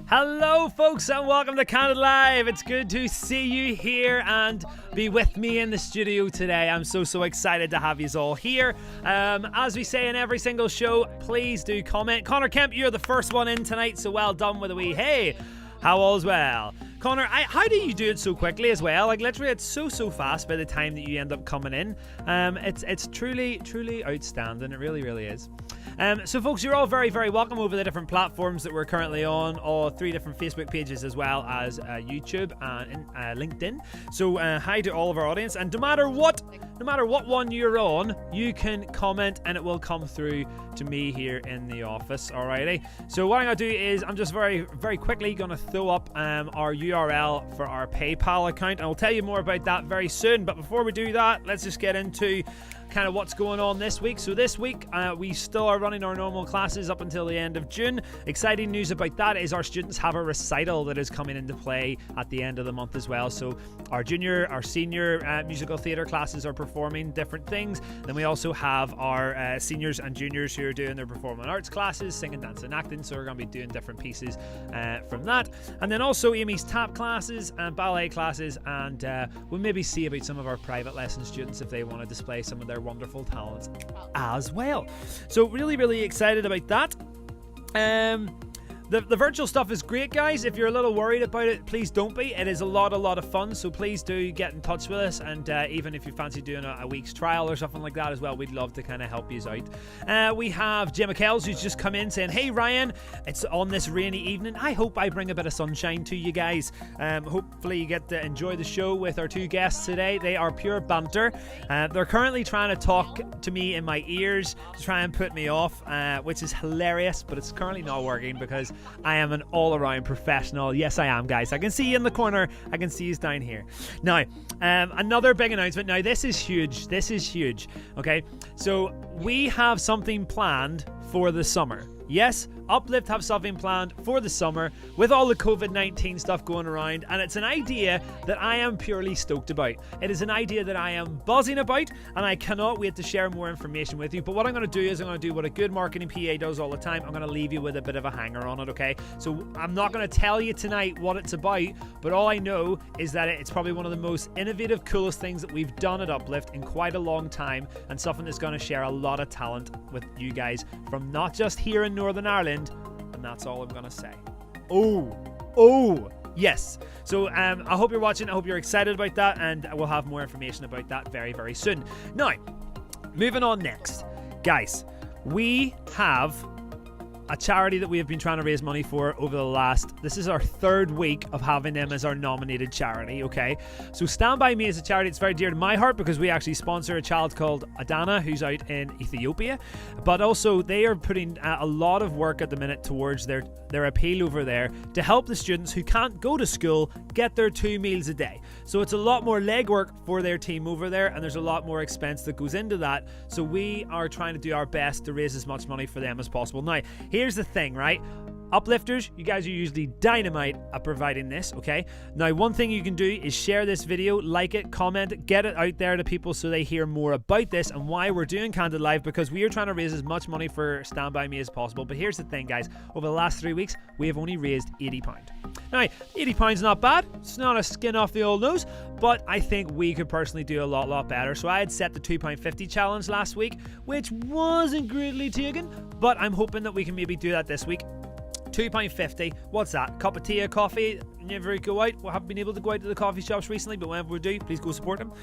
Hello folks and welcome to Candid Live. It's good to see you here and be with me in the studio today. I'm so excited to have you all here. As we say in every single show, please do comment. Connor Kemp, you're the first one in tonight, so well done with a wee hey. How all's well? Connor, how do you do it so quickly as well? Like literally it's so fast by the time that you end up coming in. It's truly outstanding. It really is. So folks, you're all very welcome over the different platforms that we're currently on, all 3 different Facebook pages as well as YouTube and LinkedIn. So hi to all of our audience, and no matter what one you're on, you can comment and it will come through to me here in the office. Alrighty. So what I'm gonna do is I'm just very quickly gonna throw up our URL for our PayPal account, and I'll tell you more about that very soon. But before we do that, let's just get into kind of what's going on this week. So this week we still are running our normal classes up until the end of June. Exciting news about that is our students have a recital that is coming into play at the end of the month as well. So our junior, our senior musical theatre classes are performing different things. Then we also have our seniors and juniors who are doing their performing arts classes, singing, dancing, acting. So we're going to be doing different pieces from that. And then also Amy's tap classes and ballet classes, and we'll maybe see about some of our private lesson students if they want to display some of their wonderful talents as well. So really excited about that. The virtual stuff is great, guys. If you're a little worried about it, please don't be. It is a lot of fun, so please do get in touch with us, and even if you fancy doing a week's trial or something like that as well, we'd love to kind of help you out. We have Jim McKells, who's just come in saying, hey Ryan, it's on this rainy evening. I hope I bring a bit of sunshine to you guys. Hopefully you get to enjoy the show with our 2 guests today. They are pure banter. They're currently trying to talk to me in my ears to try and put me off, which is hilarious, but it's currently not working because I am an all-around professional. Yes, I am, guys. I can see you in the corner. I can see you down here. Now, another big announcement. Now, this is huge. Okay, so we have something planned for the summer. Yes, Uplift have something planned for the summer with all the COVID-19 stuff going around, and it's an idea that I am purely stoked about. It is an idea that I am buzzing about, and I cannot wait to share more information with you. But what I'm going to do is I'm going to do what a good marketing PA does all the time. I'm going to leave you with a bit of a hanger on it, okay? So I'm not going to tell you tonight what it's about, but all I know is that it's probably one of the most innovative, coolest things that we've done at Uplift in quite a long time, and something that's going to share a lot of talent with you guys from not just here in Northern Ireland, and that's all I'm gonna say. Oh, yes. So I hope you're watching. I hope you're excited about that, and we'll have more information about that very soon. Now, moving on next, guys, we have a charity that we have been trying to raise money for over the last, this is our 3rd week of having them as our nominated charity, okay? So Stand By Me is a charity that's very dear to my heart because we actually sponsor a child called Adana who's out in Ethiopia, but also they are putting a lot of work at the minute towards their appeal over there to help the students who can't go to school get their 2 meals a day. So it's a lot more legwork for their team over there, and there's a lot more expense that goes into that. So we are trying to do our best to raise as much money for them as possible. Now, here's the thing, right? Uplifters, you guys are usually dynamite at providing this, okay? Now, one thing you can do is share this video, like it, comment, get it out there to people so they hear more about this and why we're doing Candid Live, because we are trying to raise as much money for Stand By Me as possible. But here's the thing, guys. Over the last 3 weeks, we have only raised £80. Now, £80 not bad. It's not a skin off the old nose, but I think we could personally do a lot better. So I had set the £2.50 challenge last week, which wasn't greatly taken, but I'm hoping that we can maybe do that this week. £2.50. What's that? Cup of tea or coffee? Never go out. We haven't been able to go out to the coffee shops recently, but whenever we do, please go support them.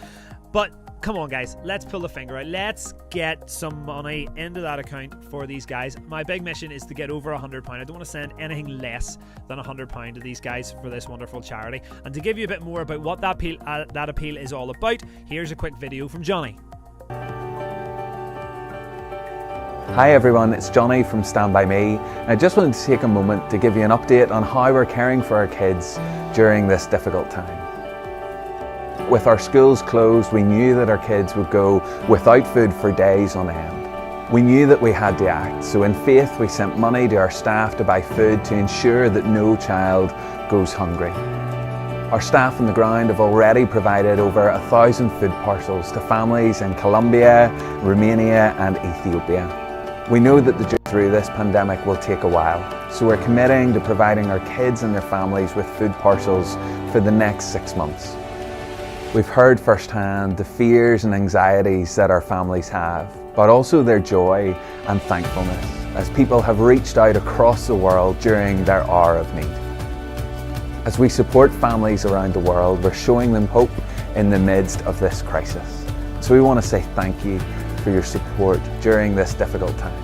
But come on, guys, let's pull the finger out. Let's get some money into that account for these guys. My big mission is to get over £100. I don't want to send anything less than £100 to these guys for this wonderful charity. And to give you a bit more about what that appeal is all about, here's a quick video from Johnny. Hi everyone, it's Johnny from Stand By Me. I just wanted to take a moment to give you an update on how we're caring for our kids during this difficult time. With our schools closed, we knew that our kids would go without food for days on end. We knew that we had to act, so in faith we sent money to our staff to buy food to ensure that no child goes hungry. Our staff on the ground have already provided over 1,000 food parcels to families in Colombia, Romania and Ethiopia. We know that the journey through this pandemic will take a while, so we're committing to providing our kids and their families with food parcels for the next 6 months. We've heard firsthand the fears and anxieties that our families have, but also their joy and thankfulness as people have reached out across the world during their hour of need. As we support families around the world, we're showing them hope in the midst of this crisis. So we want to say thank you for your support during this difficult time.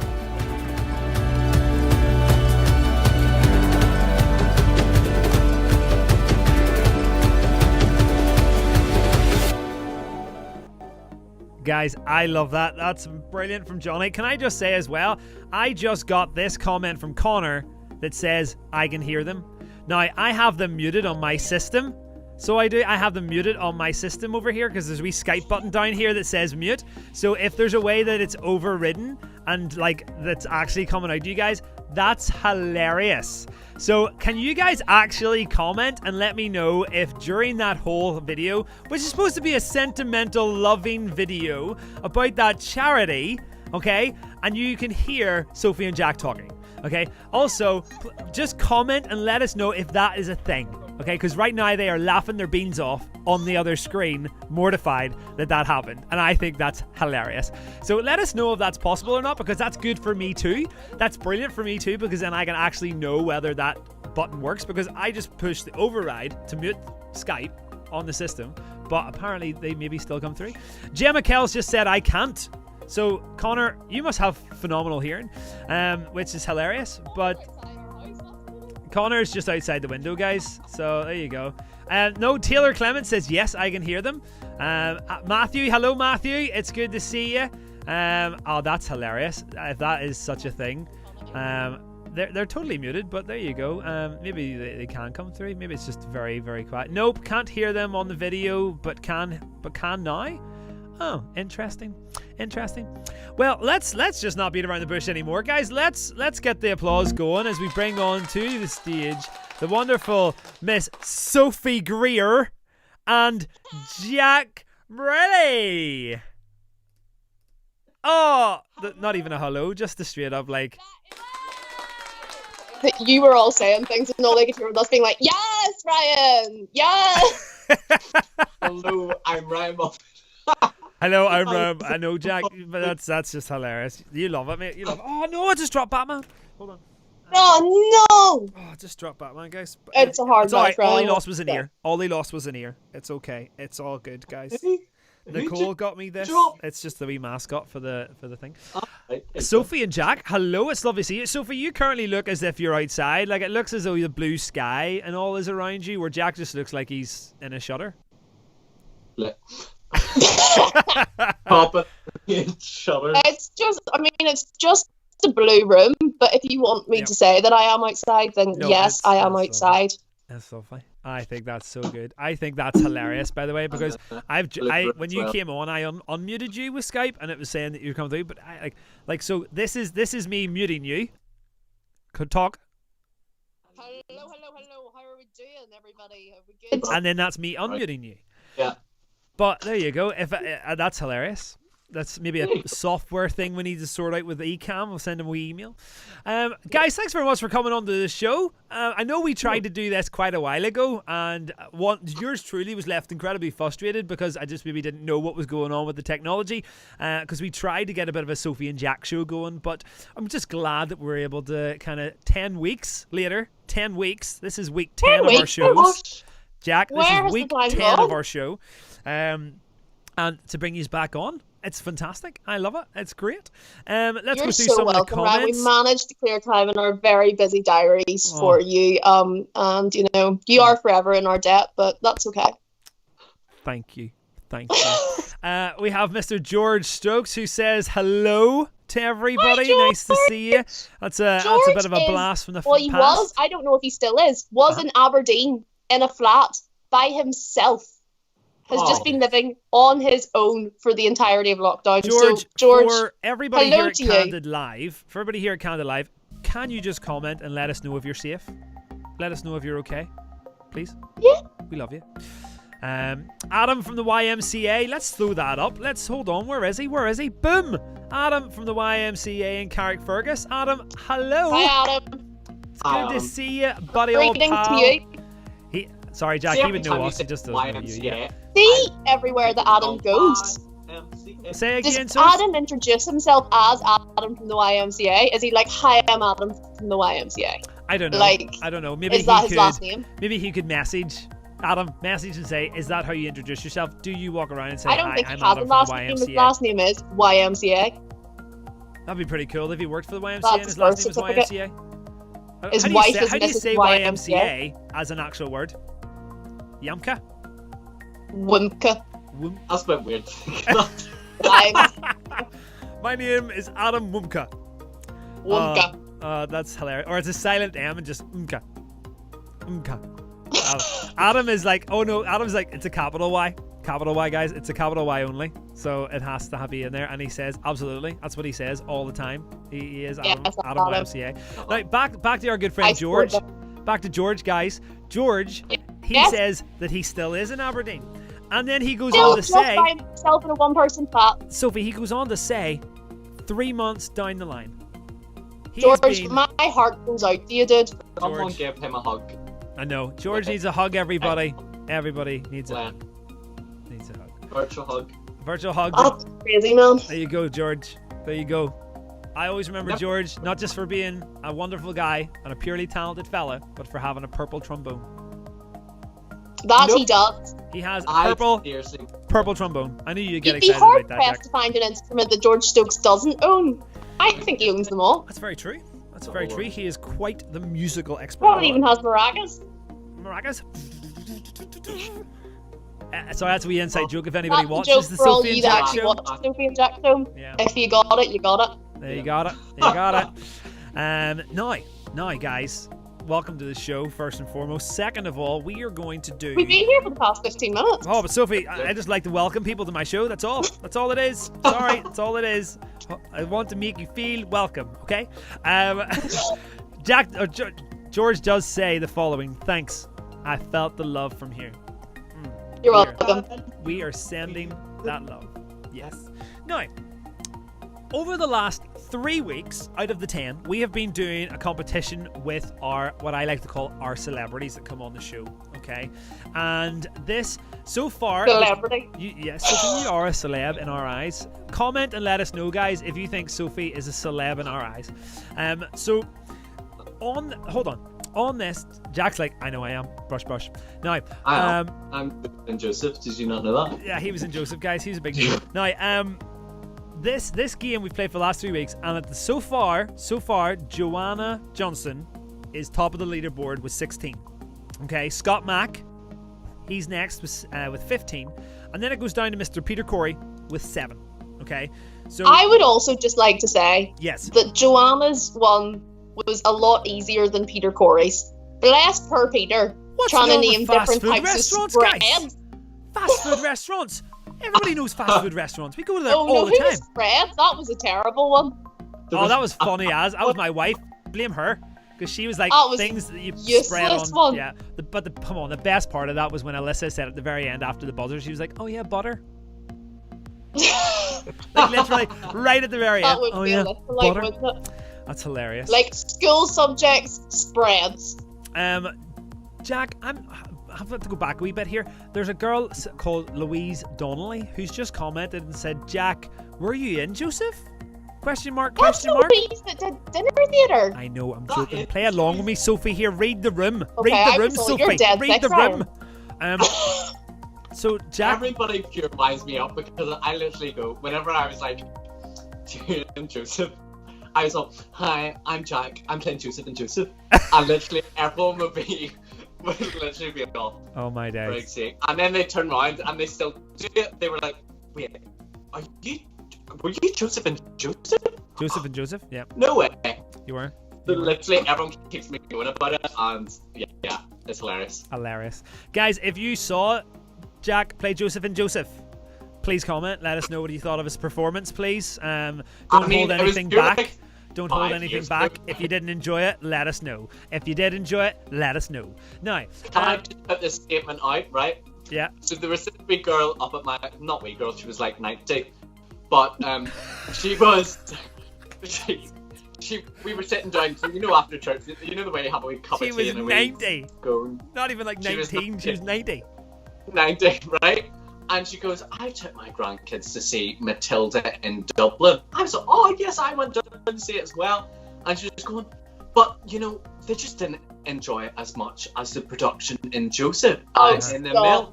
Guys, I love that. That's brilliant from Johnny. Can I just say as well, I just got this comment from Connor that says, I can hear them. Now, I have them muted on my system. So I have them muted on my system over here because there's a wee Skype button down here that says mute. So if there's a way that it's overridden and like that's actually coming out to you guys, that's hilarious. So can you guys actually comment and let me know if during that whole video, which is supposed to be a sentimental, loving video about that charity, okay, and you can hear Sophie and Jack talking, okay? Also, just comment and let us know if that is a thing. Okay, because right now they are laughing their beans off on the other screen, mortified that that happened. And I think that's hilarious. So let us know if that's possible or not, because that's good for me too. That's brilliant for me too, because then I can actually know whether that button works, because I just pushed the override to mute Skype on the system, but apparently they maybe still come through. Gemma Kells just said I can't. So Connor, you must have phenomenal hearing, which is hilarious, but Connor's just outside the window, guys. So there you go. No, Taylor Clement says, yes, I can hear them. Matthew, hello, Matthew. It's good to see you. Oh, that's hilarious. If that is such a thing. They're totally muted, but there you go. Maybe they can come through. Maybe it's just very, very quiet. Nope, can't hear them on the video, but can now. Oh, interesting. Well, let's just not beat around the bush anymore, guys. Let's get the applause going as we bring on to the stage the wonderful Miss Sophie Grier and Jack Brierley. Oh, not even a hello, just a straight up like. You were all saying things and all they could hear was us being like, yes, Ryan, yes. Hello, I'm Ryan Buff. Hello, I'm Rob. I know, Jack, but that's just hilarious. You love it, mate. You love it. Oh, no, I just dropped Batman. Hold on. Oh, no. Oh, I just dropped Batman, guys. It's a hard night. All he lost was an ear. All he lost was an ear. It's okay. It's all good, guys. Nicole got me this. It's just the wee mascot for the thing. Sophie and Jack, hello. It's lovely to see you. Sophie, you currently look as if you're outside. Like, it looks as though the blue sky and all is around you, where Jack just looks like he's in a shutter. Papa shutter. It's just a blue room, but if you want me to say that I am outside, then yes, I am outside. That's lovely. I think that's so good. I think that's hilarious, by the way, because when you came on, I unmuted you with Skype, and it was saying that you come through. But I so this is me muting you. Could talk. Hello. How are we doing, everybody? Are we good? And then that's me unmuting you. Yeah. But there you go. If that's hilarious. That's maybe a software thing we need to sort out with Ecamm. We'll send them an email. Guys, thanks very much for coming on to the show. I know we tried to do this quite a while ago, and yours truly was left incredibly frustrated because I just maybe didn't know what was going on with the technology, because we tried to get a bit of a Sophie and Jack show going, but I'm just glad that we're able to kind of 10 weeks later, 10 weeks, this is week 10 of our shows. Jack, this is week 10 of our show. And to bring you back on. It's fantastic. I love it. It's great. Let's go through some of the comments. Ryan. We managed to clear time in our very busy diaries for you. And you know, you are forever in our debt, but that's okay. Thank you. We have Mr. George Stokes who says hello to everybody. Hi, nice to see you. That's a bit of a blast from the past. Well, he was. I don't know if he still is. Was in Aberdeen in a flat by himself. Has just been living on his own for the entirety of lockdown. George, for everybody hello here at Candid Live, can you just comment and let us know if you're safe? Let us know if you're okay, please. Yeah. We love you. Adam from the YMCA, let's throw that up. Let's hold on. Where is he? Boom. Adam from the YMCA in Carrickfergus. Adam, hello. Hi, Adam. It's good to see you, buddy, old Greetings pal. to you. Sorry, Jack, he would know us. He just doesn't know you. Yeah. See, everywhere that Adam goes. Say Does again, Sophie. Adam introduce himself as Adam from the YMCA? Is he like, hi, I'm Adam from the YMCA? I don't know. Like, I don't know. Maybe is that he his could. last name? Maybe he could message Adam, message and say, "Is that how you introduce yourself? Do you walk around and say, I don't hi, think he I'm has a Adam last from the name. YMCA"? His last name is YMCA. That'd be pretty cool if he worked for the YMCA and That's his his last birth name was certificate. YMCA. His How do you wife say, is how do you Mrs. say YMCA as an actual word? Yamka? Wimka. Wum- That's a bit weird. My name is Adam Wumka. Wimka. That's hilarious. Or it's a silent M and just Umka. Umka. Adam is like, oh no, Adam's like, it's a capital Y. Capital Y, guys. It's a capital Y only. So it has to be in there. And he says, absolutely. That's what he says all the time. He is Adam, Yes, Adam Adam. YMCA. Now, back to our good friend George. Back to George, guys. George, he Yes. says that he still is in Aberdeen. And then he goes Still on to just say, by himself in a one-person flat. Sophie, he goes on to say, 3 months down the line. He has George, been- my heart goes out to you, dude. Someone George. give him a hug. I know. George needs a hug, everybody. Everybody needs a Glenn. hug. Needs a hug. Virtual hug. Virtual hug. That's crazy, man. There you go, George. There you go. I always remember Yep. George, not just for being a wonderful guy and a purely talented fella, but for having a purple trombone. That Nope. he does. He has a I purple seriously. trombone. I knew you'd get You'd be excited hard about that, pressed Jack. to find an instrument that George Stokes doesn't own. I think he owns them all. That's very true. That's very true. He is quite the musical expert. Probably even has maracas. Maracas. So that's a wee inside joke if anybody That's a watches joke the for all Sophie you and that Jack actually show. watch Sophie and Jack show. Yeah. If you got it, you got it. There you got it. There you got it. Now, guys, welcome to the show, first and foremost. Second of all, we are going to do... We've been here for the past 15 minutes. Oh, but Sophie, I just like to welcome people to my show. That's all. That's all it is. Sorry, that's all it is. I want to make you feel welcome, okay? George does say the following. Thanks. I felt the love from here. You're Here. welcome. We are sending that love. Yes. Now, over the last 3 weeks out of the 10, we have been doing a competition with our, what I like to call our celebrities that come on the show. Okay. And this, so far... Celebrity. Yes, Sophie, you are a celeb in our eyes. Comment and let us know, guys, if you think Sophie is a celeb in our eyes. Hold on. On this, Jack's like, I know I am. Brush. Now, I'm in Joseph. Did you not know that? yeah, he was in Joseph, guys. He was a big deal. Now, this game we've played for the last 3 weeks, and so far, Joanna Johnson is top of the leaderboard with 16. Okay, Scott Mack, he's next with 15, and then it goes down to Mr. Peter Corey with 7. Okay, so I would also just like to say yes, that Joanna's one was a lot easier than Peter Corey's. Bless her, Peter. What's trying to wrong with name fast different food types restaurants, of guys? spreads. fast food restaurants. Everybody knows fast food restaurants. We go to them Oh all no, the who time. was Fred? That was a terrible one. Oh, that was funny as. That was my wife. Blame her. Because she was like That was things that you useless spread on. one. Yeah. Come on, the best part of that was when Alyssa said at the very end after the buzzer, she was like, "Oh yeah, butter." Like literally right at the very That end. would Oh be yeah, a little like, butter. wouldn't it? That's hilarious. Like school subjects, spreads. Jack, I have to go back a wee bit here. There's a girl called Louise Donnelly who's just commented and said, "Jack, were you in Joseph?" Question mark? That's Question mark? Louise that did dinner theater. I know, I'm joking. Play along with me, Sophie. Here, read the room. Okay, read the I room, was told you're Sophie. dead Read the sex room. So Jack, Everybody pure winds me up because I literally go, whenever I was like, and Joseph, I was like, hi, I'm Jack, I'm playing Joseph and Joseph. And literally everyone would literally be off. oh my For days. God's sake. And then they turn around and they still do it. They were like, wait, were you Joseph and Joseph? Joseph and Joseph? Yeah, No way. you were. But literally everyone keeps me going about it and yeah, it's hilarious. Hilarious. Guys, if you saw Jack play Joseph and Joseph, please comment. Let us know what you thought of his performance, please. Don't hold it was anything pure, back. like, Don't hold 5 anything years back. ago. If you didn't enjoy it, let us know. If you did enjoy it, let us know. Now, Can I just put this statement out, right? yeah, So there was this wee girl up at my, not wee girl, she was like 90, but she was. We were sitting down, so after church, the way you have a wee cup of tea and a wee 90. Go. Not even like 19, she was 90. 90, right? And she goes, I took my grandkids to see Matilda in Dublin. I was like, oh yes, I went down to see it as well. And she was going, but they just didn't enjoy it as much as the production in Joseph in the mill.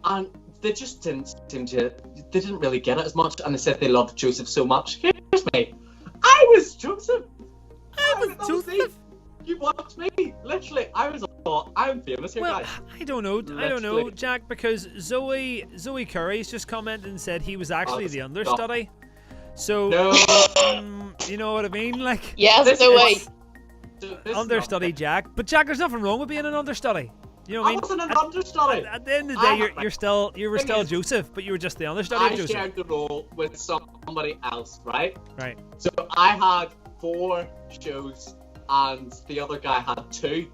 And they just didn't they didn't really get it as much. And they said they loved Joseph so much. Here's me. I was Joseph. I was Joseph. You watched me. Literally, I'm famous here, guys. I don't know, Jack, because Zoe Curry's just commented and said he was actually the understudy. So, you know what I mean? Like, yes, Zoe. Understudy Jack. But Jack, there's nothing wrong with being an understudy. You know what I mean? I wasn't an understudy. At the end of the day, you were still Joseph, but you were just the understudy of Joseph. I shared the role with somebody else, right? Right. So I had 4 shows, and the other guy had 2.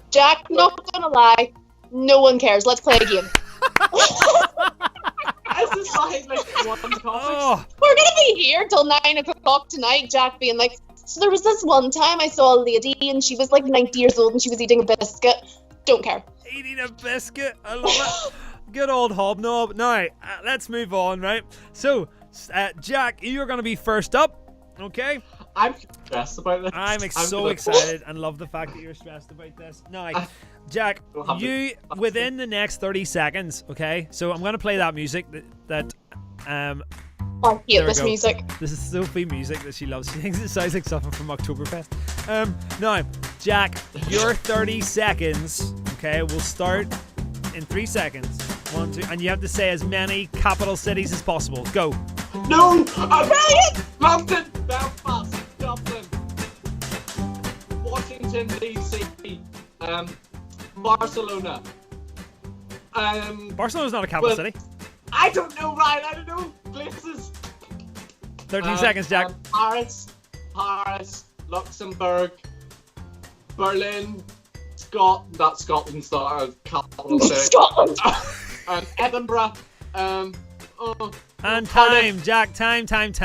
Jack, not gonna lie, no one cares. Let's play a game. This is like one topic. Oh. We're gonna be here till 9 o'clock tonight. Jack being like, so there was this one time I saw a lady and she was like 90 years old and she was eating a biscuit. Don't care. Eating a biscuit, I love it. Good old hobnob. Now, let's move on, right? So, Jack, you're going to be first up, okay? I'm stressed about this. I'm so excited and love the fact that you're stressed about this. Now, Jack, you, within the next 30 seconds, okay? So I'm going to play that music that I hate this music. This is Sophie music that she loves. She thinks it sounds like something from Oktoberfest. Now, Jack, your 30 seconds, okay, will start in 3 seconds. 1, 2, and you have to say as many capital cities as possible. Go. No! London, Belfast, Dublin, Washington DC, Barcelona. Barcelona's not a capital city. I don't know, Ryan. I don't know places. 13 seconds, Jack. Paris, Luxembourg, Berlin, not Scotland's not a capital city. Scotland. Edinburgh. And time, Jack. Time, Jack.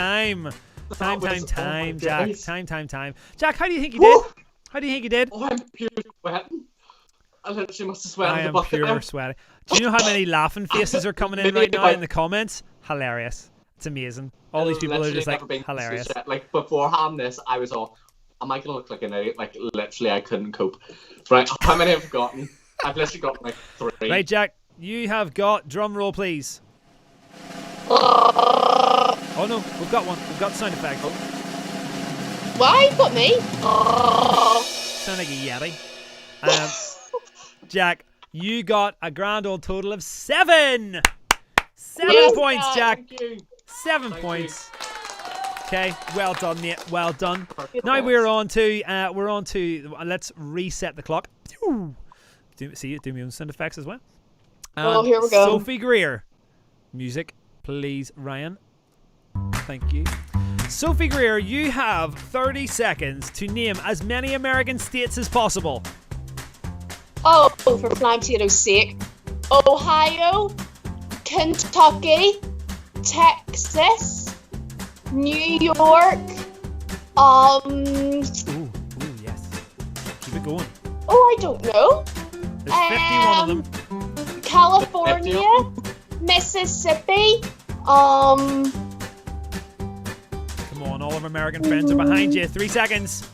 Time. Jack, how do you think you did? How do you think you did? Oh, I'm pure sweating. I literally must have sweated I in the am bucket pure there. sweating. Do you know how many laughing faces are coming in right now in the comments? Hilarious. It's amazing. All these people are just like, hilarious. Like, beforehand this, I was all, am I going to look like an idiot? Like, literally, I couldn't cope. Right, how many have I gotten? I've literally got like 3. Right, Jack, you have got, drum roll, please. Oh no, we've got one. We've got sound effect. Why? Got me? Sound like a Yeti. Jack, you got a grand old total of 7. 7 points, Jack. 7 points. Okay, well done, mate. Well done. Now we're on to. Let's reset the clock. Do my own sound effects as well. Here we go. Sophie Grier, music, please, Ryan. Thank you. Sophie Grier, you have 30 seconds to name as many American states as possible. Oh, for flying potatoes' sake. Ohio, Kentucky, Texas, New York, Ooh, yes. Keep it going. Oh, I don't know. There's 51 of them. California, Mississippi, Come on, all of our American friends are behind you. 3 seconds.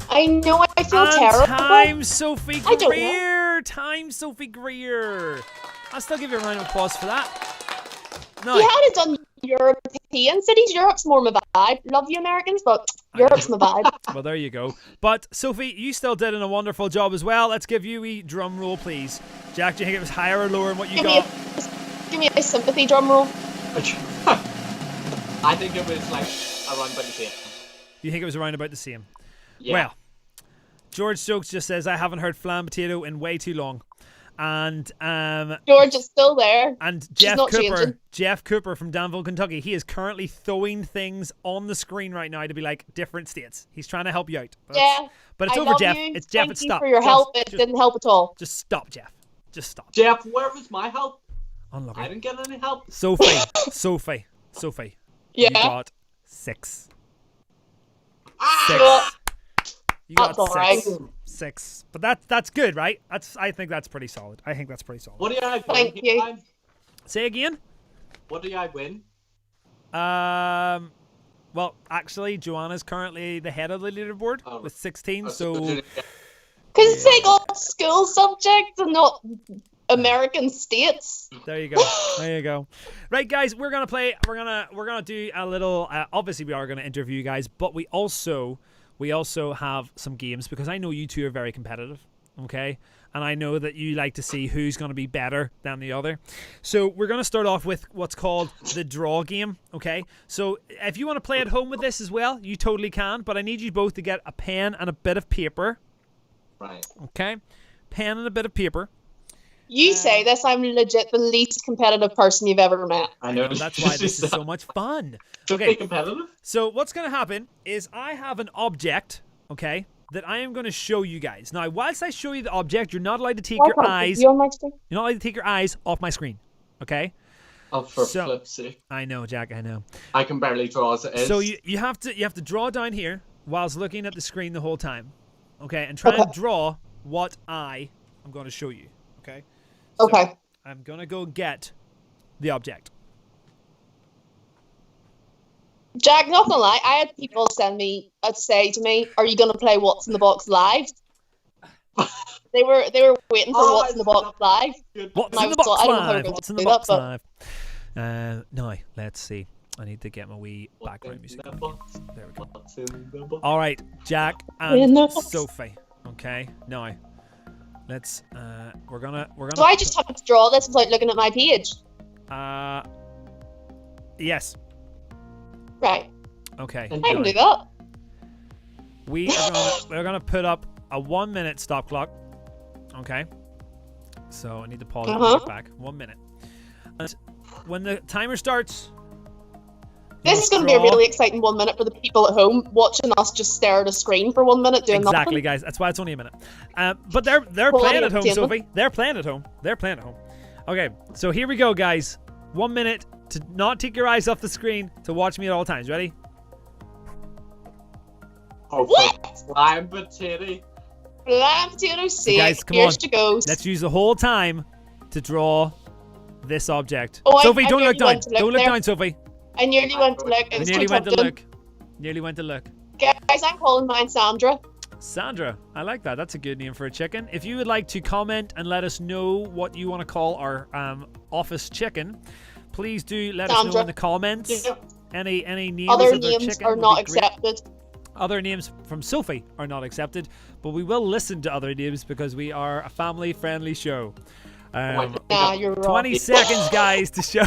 I know I feel and terrible. Time, Sophie I don't Grier. Time, Sophie Grier. I'll still give you a round of applause for that. No. You had it done European cities. Europe's more my vibe. Love you Americans, but Europe's my vibe. Well, there you go. But Sophie, you still did a wonderful job as well. Let's give you a drum roll, please. Jack, do you think it was higher or lower than what you got? Give me a sympathy drum roll. I think it was like around about the same. You think it was around about the same? Yeah. Well, George Stokes just says, I haven't heard flan potato in way too long. And George is still there. And She's not changing. Jeff Cooper from Danville, Kentucky, he is currently throwing things on the screen right now to be like different states. He's trying to help you out. But it's over, Jeff. It's Jeff. Thank It's you stop. for your help. It didn't help at all. Just stop, Jeff. Just stop. Jeff, where was my help? Unlucky. I didn't get any help. Sophie. Yeah. You got 6. Ah! 6. You got That's all right. 6. But that's good, right? I think that's pretty solid. I think that's pretty solid. What do I win? Thank you. Say again? What do I win? Well, actually, Joanna's currently the head of the leaderboard with 16, so... Because it's like all school subjects and not American states. There you go. There you go. Right, guys, we're gonna play. We're gonna do a little. Obviously, we are gonna interview you guys, but we also have some games because I know you two are very competitive. Okay, and I know that you like to see who's gonna be better than the other. So we're gonna start off with what's called the draw game. Okay, so if you want to play at home with this as well, you totally can. But I need you both to get a pen and a bit of paper. Right. Okay, pen and a bit of paper. You say this, I'm legit the least competitive person you've ever met. I know. That's why this is so much fun. Okay. Competitive? So what's going to happen is I have an object, okay, that I am going to show you guys. Now, whilst I show you the object, you're not allowed to take your eyes. You on my screen? You're not allowed to take your eyes off my screen, okay? Oh, for flip's sake. I know, Jack. I know. I can barely draw as it is. So you have to draw down here whilst looking at the screen the whole time, okay, and try and draw what I am going to show you, okay? So Okay. I'm going to go get the object. Jack, not gonna lie, I had people say to me, "Are you gonna play What's in the Box live?" They were waiting for What's in the Box live. What's And in the box I don't know how live? we're gonna What's in the do box that, live? Now, let's see. I need to get my wee background music on. There we go. What's in the box? All right, Jack In and the box. Sophie. Okay, now let's. We're gonna. Do I just have to draw this without looking at my page? Yes. Right. Okay. I can do that. We're gonna put up a 1 minute stop clock. Okay. So I need to pause it and get back. 1 minute. And when the timer starts. This is going to be a really exciting 1 minute for the people at home watching us just stare at a screen for 1 minute doing exactly, nothing. guys. That's why it's only a minute. But they're playing at home, Sophie. They're playing at home. They're playing at home. Okay, so here we go, guys. 1 minute to not take your eyes off the screen to watch me at all times. Ready? Oh, What? Lime potato. Lamb potato steak. Guys, come Here's on. to go. Let's use the whole time to draw this object. Oh, Sophie, I don't look nearly down. went to look Don't look there. down, Sophie. I nearly went to look. It You was nearly too went to tempting. look. Nearly went to look. Guys, I'm calling mine Sandra. Sandra, I like that. That's a good name for a chicken. If you would like to comment and let us know what you want to call our office chicken, please do let us know Sandra. in the comments. Yeah. Any names Other of the names chicken are would not be great. accepted. Other names from Sophie are not accepted, but we will listen to other names because we are a family-friendly show. Nah, you're wrong. 20 seconds, guys, to show.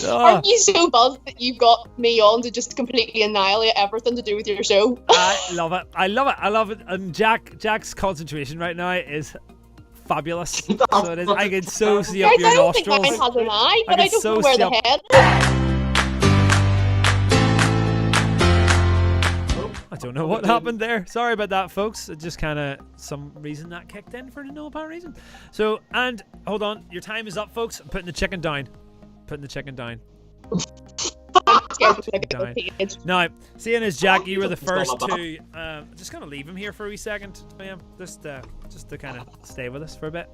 Aren't you so buzzed that you got me on to just completely annihilate everything to do with your show? I love it. I love it. I love it. And Jack's concentration right now is fabulous. So it is. I can so see up Guys, your I don't think nostrils. mine has an eye, but I can don't so know where see the up- head is. I don't know what happened there. Sorry about that, folks. It just kind of some reason that kicked in for no apparent reason. So, and hold on, your time is up, folks. I'm putting the chicken down. Putting the chicken down. Scared to look at the page. Now, seeing as Jack, you were the first to. Just gonna leave him here for a wee second, ma'am. Just to kind of stay with us for a bit.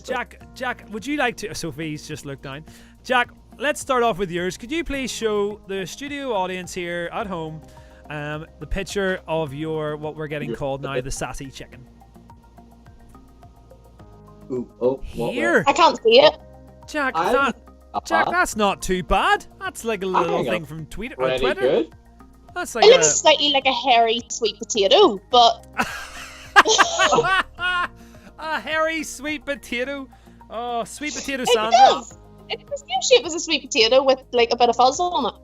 Jack, would you like to? Sophie's just looked down. Jack, let's start off with yours. Could you please show the studio audience here at home the picture of your what we're getting called now the sassy chicken? Here, I can't see it. Jack. Jack, that's not too bad. That's like a little thing from Twitter. Good. That's like It looks slightly like a hairy sweet potato, but a hairy sweet potato. Oh, sweet potato it Sandra. does. It's the same shape as a sweet potato with like a bit of fuzz on it.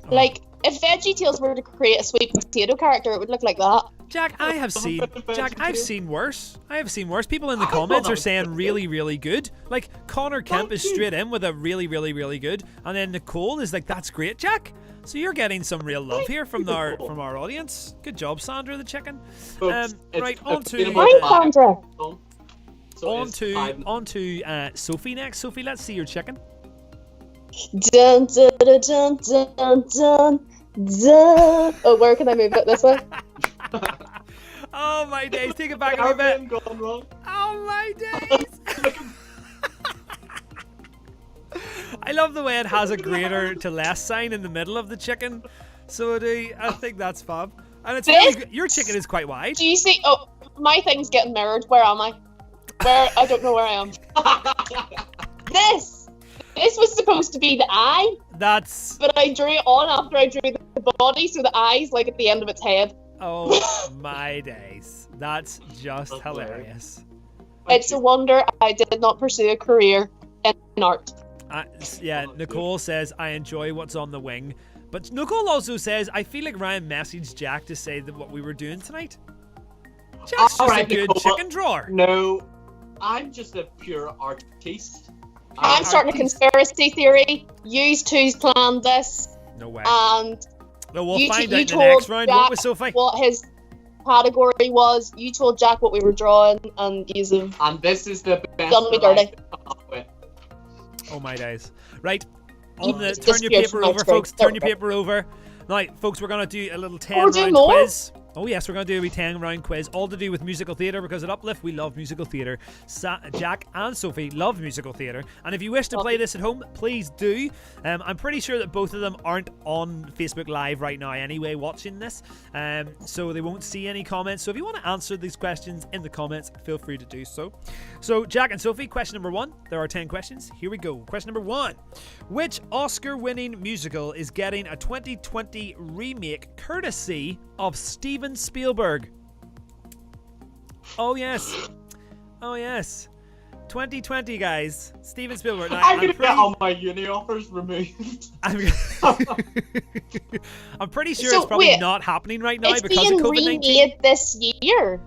Oh. Like if VeggieTales were to create a sweet potato character, it would look like that. Jack, I've seen worse. I have seen worse. People in the comments are saying really, really good. Like Connor Kemp is straight in with a really, really, really good, and then Nicole is like, "That's great, Jack." So you're getting some real love here from our audience. Good job, Sandra the chicken. Right, on Sandra. to Sophie next. Sophie, let's see your chicken. Dun dun dun dun dun dun dun. Oh, where can I move it this way? Oh my days, take it back a little bit. Gone wrong. Oh my days. I love the way it has a greater to less sign in the middle of the chicken. So I think that's fab. And it's really good. Your chicken is quite wide. Do you see? Oh, my thing's getting mirrored. Where am I? I don't know where I am. This was supposed to be the eye. But I drew it on after I drew the body, so the eye's like at the end of its head. Oh my days. That's just hilarious. It's a wonder I did not pursue a career in art. Yeah, Nicole says, I enjoy what's on the wing. But Nicole also says, I feel like Ryan messaged Jack to say that what we were doing tonight. Jack's just a good Nicole, chicken drawer. No, I'm just a pure artiste. I'm starting a conspiracy theory. You two's planned this. No way. And no, we'll find out in the next round. What was Sophie? What his category was. You told Jack what we were drawing, and you have. And this is the best. Done me dirty. Oh my days. Right. Turn your paper over, folks. Turn your paper over. Right, folks, we're going to do a little 10-round quiz. Oh yes, we're going to do a wee 10-round quiz, all to do with musical theatre, because at Uplift we love musical theatre. Jack and Sophie love musical theatre, and if you wish to play this at home, please do. I'm pretty sure that both of them aren't on Facebook Live right now anyway watching this, so they won't see any comments. So if you want to answer these questions in the comments, feel free to do so. So Jack and Sophie, question number 1. There are 10 questions. Here we go. Question number 1. Which Oscar-winning musical is getting a 2020 remake courtesy of Steven Spielberg? Oh yes. 2020, guys. Steven Spielberg. Now, I'm gonna get all my uni offers removed. I'm pretty sure it's probably not happening right now because of COVID-19. It's being remade this year.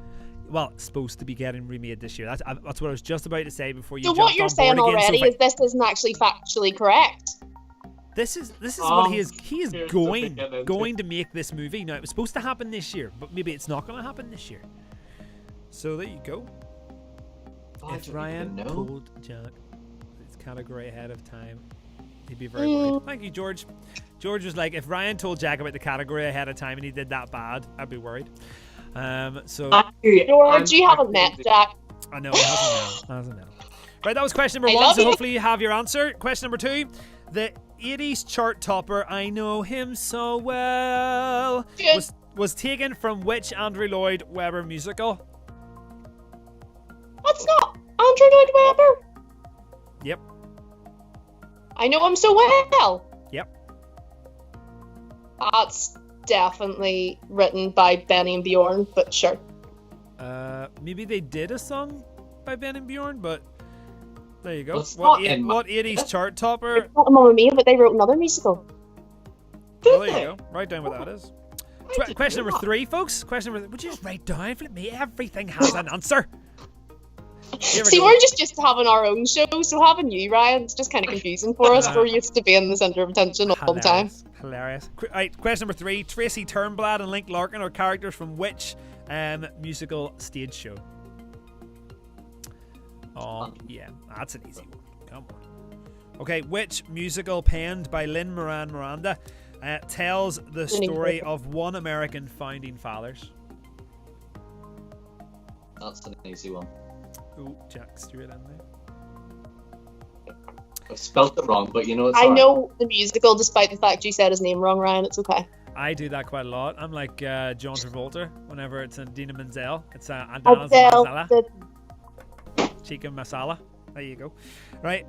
Well, it's supposed to be getting remade this year. That's what I was just about to say before you So jumped what you're on saying board already again, is this isn't actually factually correct. This is what he is going to make this movie. Now, it was supposed to happen this year, but maybe it's not going to happen this year. So there you go. If Ryan told Jack his category ahead of time, he'd be very worried. Thank you, George. George was like, if Ryan told Jack about the category ahead of time and he did that bad, I'd be worried. So George, you haven't met Jack. I know, hasn't met. Right, that was question number 1, so hopefully you have your answer. Question number 2. The 80s chart topper, I Know Him So Well, was taken from which Andrew Lloyd Webber musical? That's not Andrew Lloyd Webber. Yep. I Know Him So Well. Yep. That's definitely written by Benny and Bjorn, but sure. Maybe they did a song by Ben and Bjorn, but there you go. What 80s chart topper? It's not Mamma Mia, but they wrote another musical. Well, there you go. Write down what that is. Question number 3, folks. Question number 3. Would you just write down for me? Everything has an answer. See, we're just having our own show, so having you, Ryan, it's just kind of confusing for us. We're used to being the centre of attention all the time. Hilarious. Right, question number 3. Tracy Turnblad and Link Larkin are characters from which musical stage show? Oh, yeah, that's an easy one. Come on. Okay, which musical penned by Lin-Manuel Miranda tells the story of one American founding fathers? That's an easy one. Oh, Jack, straight in there. I've spelled it wrong, but you know it's I know the musical, despite the fact you said his name wrong, Ryan. It's okay. I do that quite a lot. I'm like John Travolta whenever it's Dina Menzel. It's Adele Masala. Chicken Masala. There you go. Right,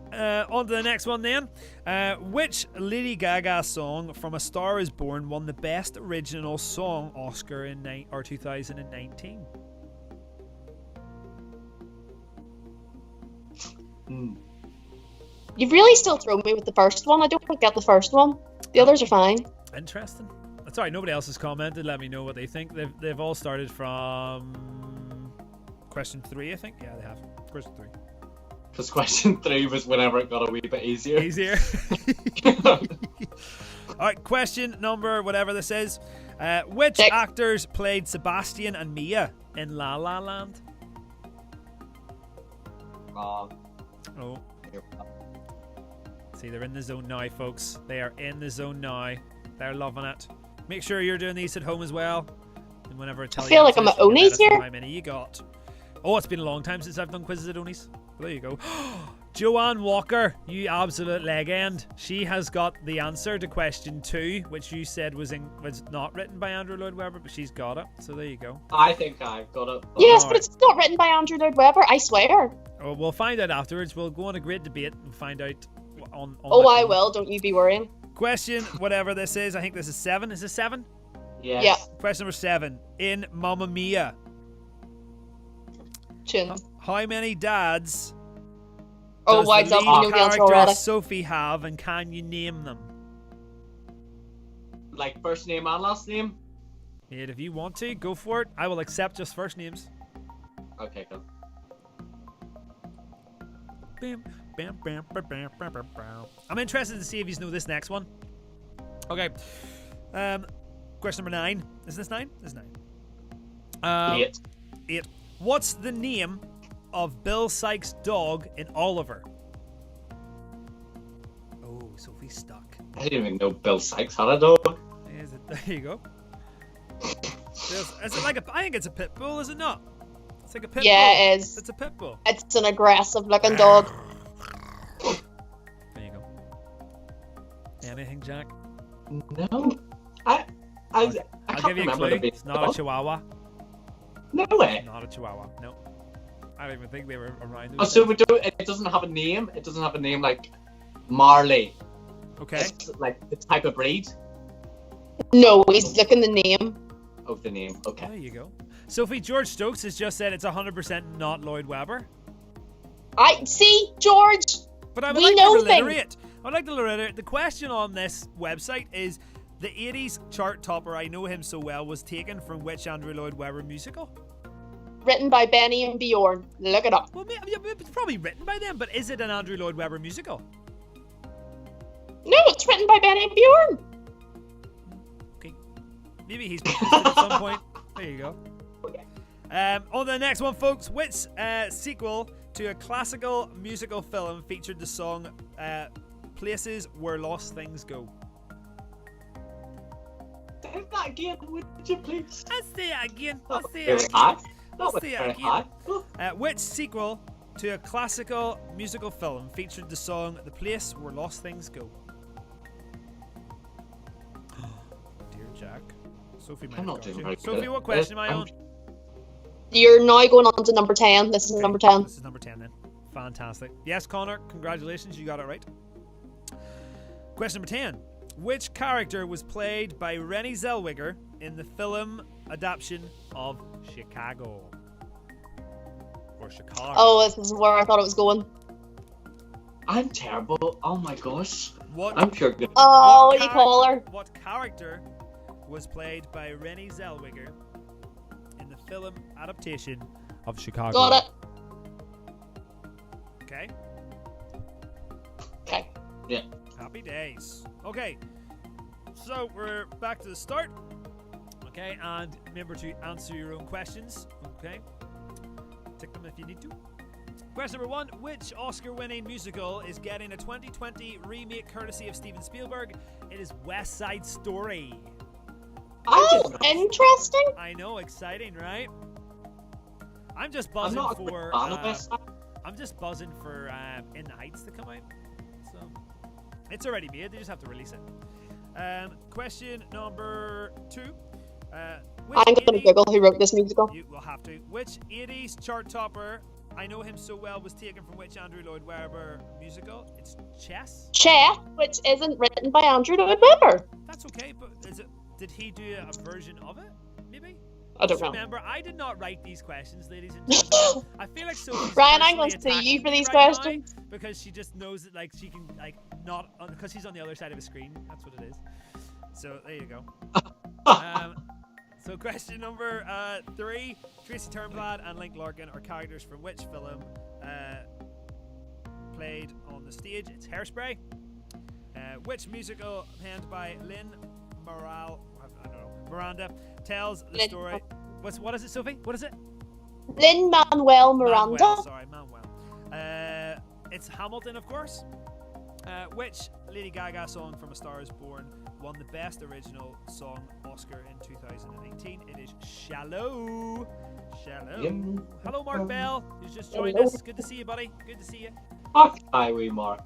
on to the next one then. Which Lady Gaga song from A Star Is Born won the Best Original Song Oscar in 2019? You've really still thrown me with the first one. I don't get the first one. The others are fine. Interesting. That's alright. Nobody else has commented. Let me know what they think. They've all started from question 3, I think. Yeah, they have. Question 3. Because question 3 was whenever it got a wee bit easier. Alright, question number whatever this is. Which 6. actors played Sebastian and Mia in La La Land? Oh. See, they're in the zone now, folks. They are in the zone now. They're loving it. Make sure you're doing these at home as well. And whenever I tell I feel like I'm at Oni's here. How many you got? Oh, it's been a long time since I've done quizzes at Oni's. There you go. Joanne Walker, you absolute legend. She has got the answer to question 2, which you said was not written by Andrew Lloyd Webber, but she's got it. So there you go. I think I got it. Yes, but it's not written by Andrew Lloyd Webber, I swear. Oh, we'll find out afterwards. We'll go on a great debate and find out on Oh, I will. Don't you be worrying. Question, whatever this is. I think this is 7. Is this 7? Yes. Yeah. Question number 7. In Mamma Mia, Chin. how many dads Oh, does why the does lead you know the answer character already? Sophie have, and can you name them? Like first name and last name? Yeah, if you want to, go for it. I will accept just first names. Okay, cool. Bam, bam, bam, bam, bam, bam, bam, bam. I'm interested to see if you know this next one. Okay. Question number 9. Is this 9? This is 9. 8. 8. What's the name of Bill Sykes' dog in Oliver? Oh, Sophie's stuck. I didn't even know Bill Sykes had a dog. Is it? There you go. Is it like a? I think it's a pit bull. Is it not? It's like a pit bull. Yeah, it is. It's a pit bull. It's an aggressive looking dog. There you go. Anything, Jack? No. I I'll can't give you a remember clue. the big It's not a dog. Chihuahua. No way. Not a Chihuahua. No. I don't even think they were around. Oh, so it doesn't have a name. It doesn't have a name like Marley. Okay. It's like the type of breed No, he's looking the name. of the name. Okay. There you go. Sophie, George Stokes has just said it's 100% not Lloyd Webber. I see, George. But I would We like know to reiterate. I'd like to reiterate. The question on this website is the 80s chart topper I Know Him So Well was taken from which Andrew Lloyd Webber musical? Written by Benny and Bjorn. Look it up. Well, it's probably written by them, but is it an Andrew Lloyd Webber musical? No, it's written by Benny and Bjorn. Okay. Maybe he's been at some point. There you go. On the next one, folks. Which sequel to a classical musical film featured the song Places Where Lost Things Go? Say that again, would you please? I'll say it again. I'll say Very it high. again. That was say it very again. high. Which sequel to a classical musical film featured the song The Place Where Lost Things Go? Dear Jack. Sophie, might I'm have not got doing you. very good. Sophie, what question am I on? You're now going on to number 10. This is number 10. This is number 10 then. Fantastic. Yes, Connor, congratulations, you got it right. Question number 10. Which character was played by Renée Zellweger in the film adaptation of Chicago? Or Chicago? Oh, this is where I thought it was going. I'm terrible. Oh my gosh. What? I'm pure good. Oh, What what do you call her? What character was played by Renée Zellweger in the film adaptation of Chicago? Got it. Okay. Okay. Yeah. Happy days. Okay. So we're back to the start. Okay, and remember to answer your own questions. Okay. Tick them if you need to. Question number 1. Which Oscar-winning musical is getting a 2020 remake courtesy of Steven Spielberg? It is West Side Story. Oh, interesting. I know, exciting, right? I'm just I'm buzzing not a for. fan of this. I'm just buzzing for In the Heights to come out. So it's already made. They just have to release it. Question number 2. Which I'm going to Google who wrote this musical. You will have to. Which 80s chart topper I Know Him So Well was taken from which Andrew Lloyd Webber musical? It's Chess. Chef, which isn't written by Andrew Lloyd Webber. That's okay, but did he do a version of it? Maybe? I don't Just know. remember, I did not write these questions, ladies and gentlemen. I feel like Sophie's Ryan, I'm personally going to sue attacking you for me these right now questions. because she just knows that like she can like not because she's on the other side of the screen. That's what it is. So there you go. So question number 3: Tracy Turnblad and Link Larkin are characters from which film played on the stage? It's Hairspray. Which musical penned by Lin Miranda tells the story? What is it, Sophie? What is it? Lin-Manuel Miranda. Manuel. It's Hamilton, of course. Which Lady Gaga song from A Star Is Born won the Best Original Song Oscar in 2018? It is Shallow. Shallow. Hello, Mark Bell, who's just joined us. Good to see you, buddy. Good to see you. Hi, wee Mark.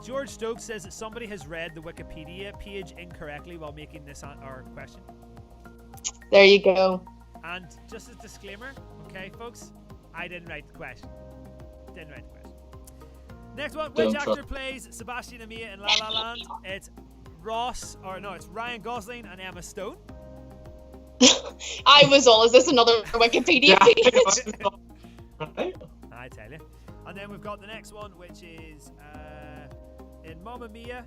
George Stokes says that somebody has read the Wikipedia page incorrectly while making this our question. There you go. And just a disclaimer, okay, folks, I didn't write the question. Didn't write the question. Next one, which actor plays Sebastian and Mia in La La Land? It's it's Ryan Gosling and Emma Stone. I was all, is this another Wikipedia page? I tell you. And then we've got the next one, which is in Mamma Mia,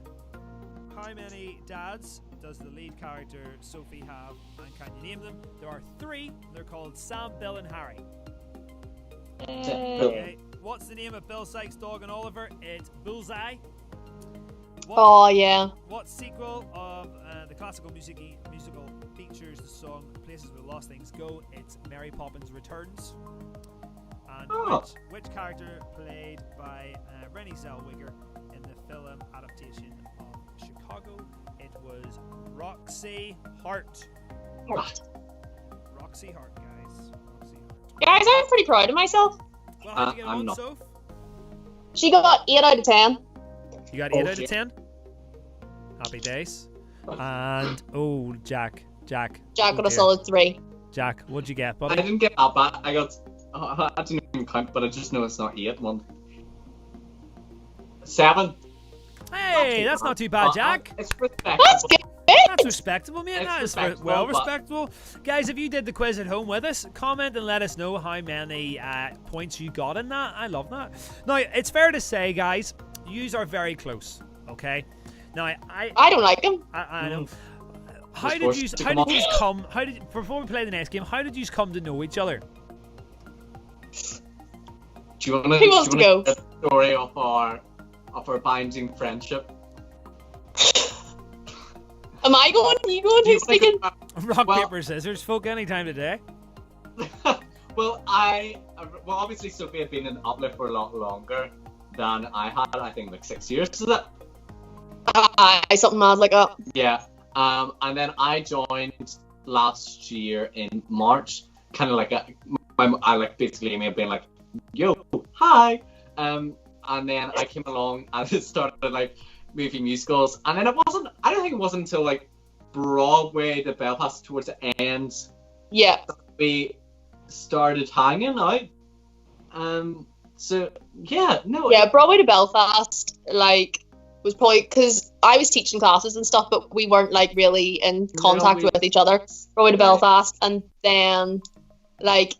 how many dads does the lead character Sophie have, and can you name them? There are 3. They're called Sam, Bill, and Harry. Okay. What's the name of Bill Sykes' dog and Oliver? It's Bullseye. Yeah. What sequel of the classical musical features the song Places Where Lost Things Go? It's Mary Poppins Returns. And which character played by Renée Zellweger in the film adaptation of Chicago? It was Roxy Hart. Roxy Hart, guys. Roxy Hart. Guys, I'm pretty proud of myself. Well, how'd you get on, not. Soph? She got 8 out of 10. You got 8 out of 10? Happy days. And, Jack. Jack got a solid 3. Jack, what'd you get, I buddy? didn't get that bad. I got. I didn't even count, but I just know it's not 8. 7. Hey, that's not too bad, Jack. It's respectable. That's good. That's respectable, mate. That is well respectable. Guys, if you did the quiz at home with us, comment and let us know how many points you got in that. I love that. Now, it's fair to say, guys, yous are very close. Okay. Now, I don't like him. I know. Before we play the next game, how did you come to know each other? Do you want to? Who wants to go? The story of our binding friendship. Am I going? Are you going? Who's speaking? Rock, paper, scissors, folk, anytime today. Well, obviously Sophie had been in Uplift for a lot longer than I had. I think like 6 years. Is that? Something mad like that. Yeah. And then I joined last year in March. Kind of like I like basically me being like, "Yo, hi." And then I came along and it started like movie musicals, and then I don't think it wasn't until like Broadway to Belfast towards the end we started hanging out. Broadway to Belfast was probably because I was teaching classes and stuff, but we weren't like really in contact with each other. Broadway to Belfast, and then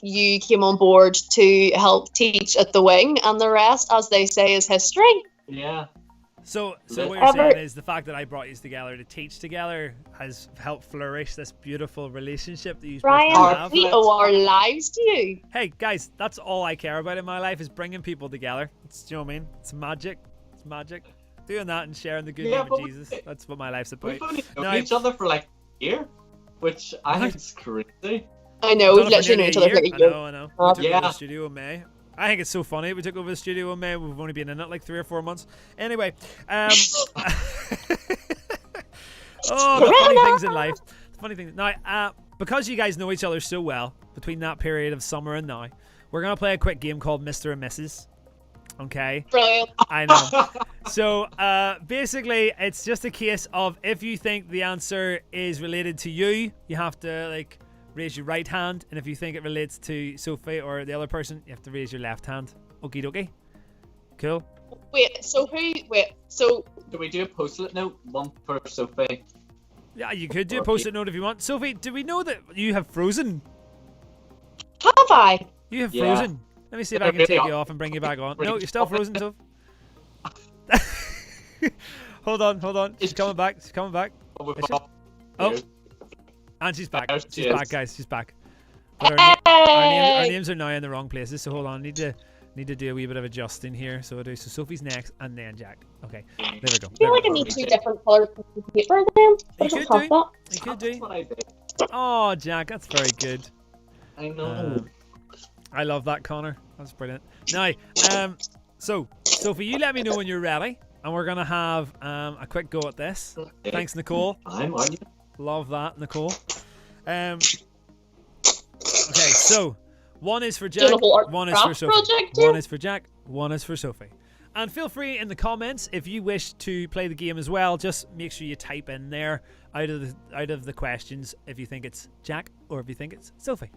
you came on board to help teach at the Wing, and the rest, as they say, is history. Yeah. So what you're saying is the fact that I brought you together to teach together has helped flourish this beautiful relationship that you both have. We owe our lives to you. Hey guys, that's all I care about in my life is bringing people together. Do you know what I mean? It's magic. It's magic. Doing that and sharing the good news of Jesus. That's what my life's about. We've only known each other for like a year, which I think is crazy. I know, we've literally known each other for a year. I know. We took over the studio in May. I think it's so funny. We took over the studio in May. We've only been in it like 3 or 4 months. Anyway, the funny things in life. The funny things. Now, because you guys know each other so well between that period of summer and now, we're gonna play a quick game called Mr. and Mrs. Okay. Brilliant. I know. So basically, it's just a case of if you think the answer is related to you, you have to raise your right hand, and if you think it relates to Sophie or the other person, you have to raise your left hand. Okie dokie. Cool. So do we do a post-it note, one for Sophie? Yeah, you could do a post-it note if you want. Sophie, do we know that you have frozen? Have I? You have frozen. Let me see if I can take you off and bring you back on. No, you're still frozen, Soph. Hold on. She's coming back. Oh. And she's back. She's back, guys. She's back. But our names are now in the wrong places, so hold on. Need to do a wee bit of adjusting here. So Sophie's next, and then Jack. Okay, there we go. I feel like I need 2 different colours of paper then. You could do. Oh, Jack, that's very good. I know. I love that, Connor. That's brilliant. Now, so Sophie, you let me know when you're ready, and we're gonna have a quick go at this. Thanks, Nicole. I'm on you. Love that, Nicole. Okay, so one is for Jack, one is for Sophie, one is for Jack, one is for Sophie. And feel free in the comments if you wish to play the game as well. Just make sure you type in there out of the questions if you think it's Jack or if you think it's Sophie.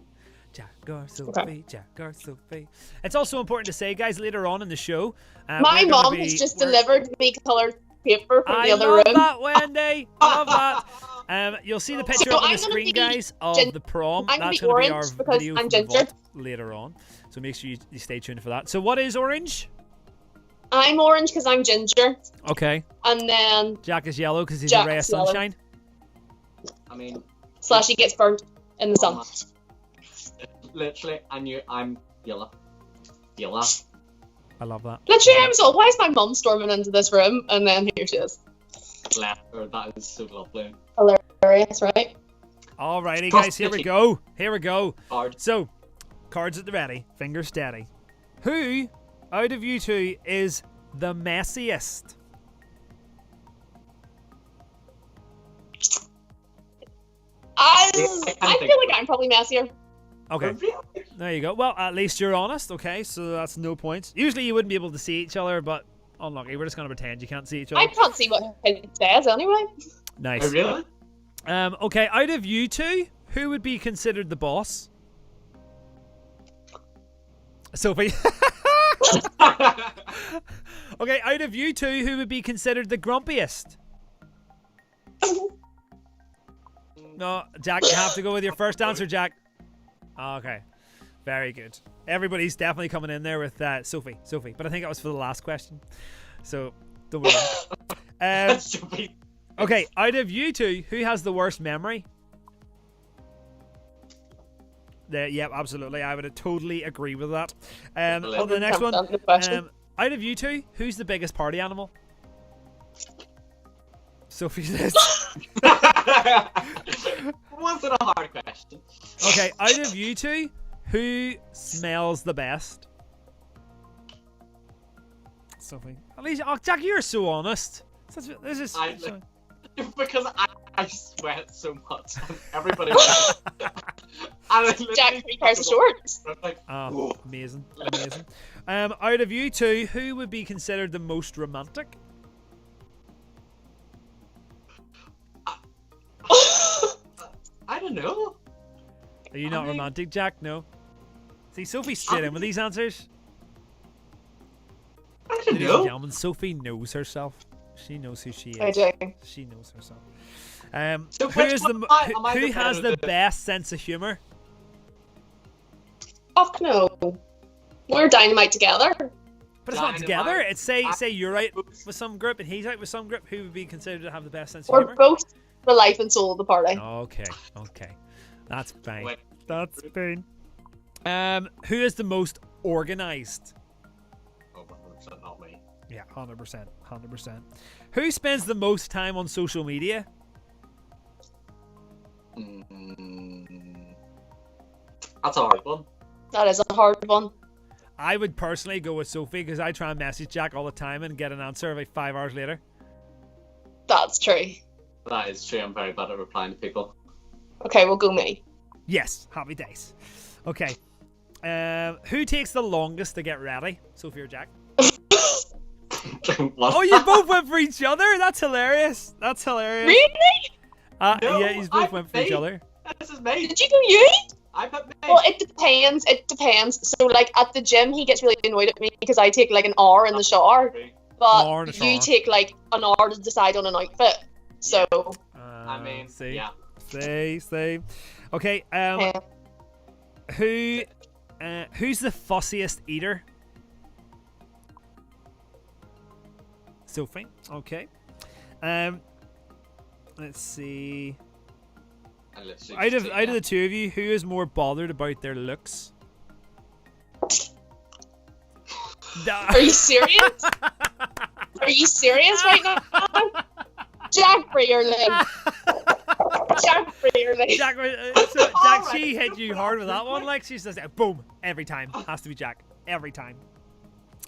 Jack or Sophie, okay. Jack or Sophie. It's also important to say, guys, later on in the show, my mom has just delivered me coloured paper from the other room. I love that, Wendy. I love that. You'll see the picture up on the screen, guys, of the prom. That's going to be our video from the vault later on. So make sure you stay tuned for that. So what is orange? I'm orange because I'm ginger. Okay. And then Jack is yellow because he's a ray of sunshine. I mean, / he gets burnt in the sun. Literally, I'm yellow. Yellow. I love that. Literally, I was all, why is my mum storming into this room? And then here she is. That is so lovely. Hilarious, right? Alrighty, guys, here we go. Here we go. Card. So, cards at the ready, fingers steady. Who out of you two is the messiest? I feel like I'm probably messier. Okay, there you go. Well, at least you're honest, okay? So that's no points. Usually you wouldn't be able to see each other, but unlucky. We're just going to pretend you can't see each other. I can't see what it says anyway. Nice. Oh, really? Okay, out of you two, who would be considered the boss? Sophie. Okay, out of you two, who would be considered the grumpiest? No, Jack, you have to go with your first answer, Jack. Okay, very good. Everybody's definitely coming in there with Sophie, but I think that was for the last question, so don't worry. Okay, out of you two, who has the worst memory? Yep, absolutely. I would totally agree with that. On the next one, out of you two, who's the biggest party animal? Sophie says. Wasn't a hard question. Okay, out of you two, who smells the best? Sophie. At least, oh, Jack, you're so honest. This is because I sweat so much. Everybody. Jack, 3 pairs of shorts. Oh, amazing, amazing. Out of you two, who would be considered the most romantic? I don't know. Are you not romantic, Jack? No. See, Sophie's straight in with these answers. I don't Ladies know. and gentlemen, Sophie knows herself. She knows who she is. I do. She knows herself. So who has the best sense of humor? Fuck no. We're dynamite together. But it's not together. It's say you're out with some group and he's out with some group. Who would be considered to have the best sense of humor? We're both the life and soul of the party. Okay. That's fine. That's fine. Who is the most organised? Oh, 100% not me. Yeah, 100%. Who spends the most time on social media? That's a hard one. That is a hard one. I would personally go with Sophie because I try and message Jack all the time and get an answer about 5 hours later. That's true. That is true. I'm very bad at replying to people. Okay, we'll go me. Yes, happy days. Okay. Who takes the longest to get ready? Sophie or Jack? Oh, you both went for each other? That's hilarious. Really? No, yeah, you both went for each other. This is me. Did you do you? I put me. Well, it depends. So, like, at the gym, he gets really annoyed at me because I take, like, an hour in the shower. But you take, like, an hour to decide on an outfit. So... see. Yeah. See. Okay, who's the fussiest eater? Sophie. Okay. Let's see. Out of the two of you, who is more bothered about their looks? Are you serious? Are you serious right now? Jack Brierley. Jack, she hit you hard with that one. Like, she says, boom, every time. Has to be Jack. Every time.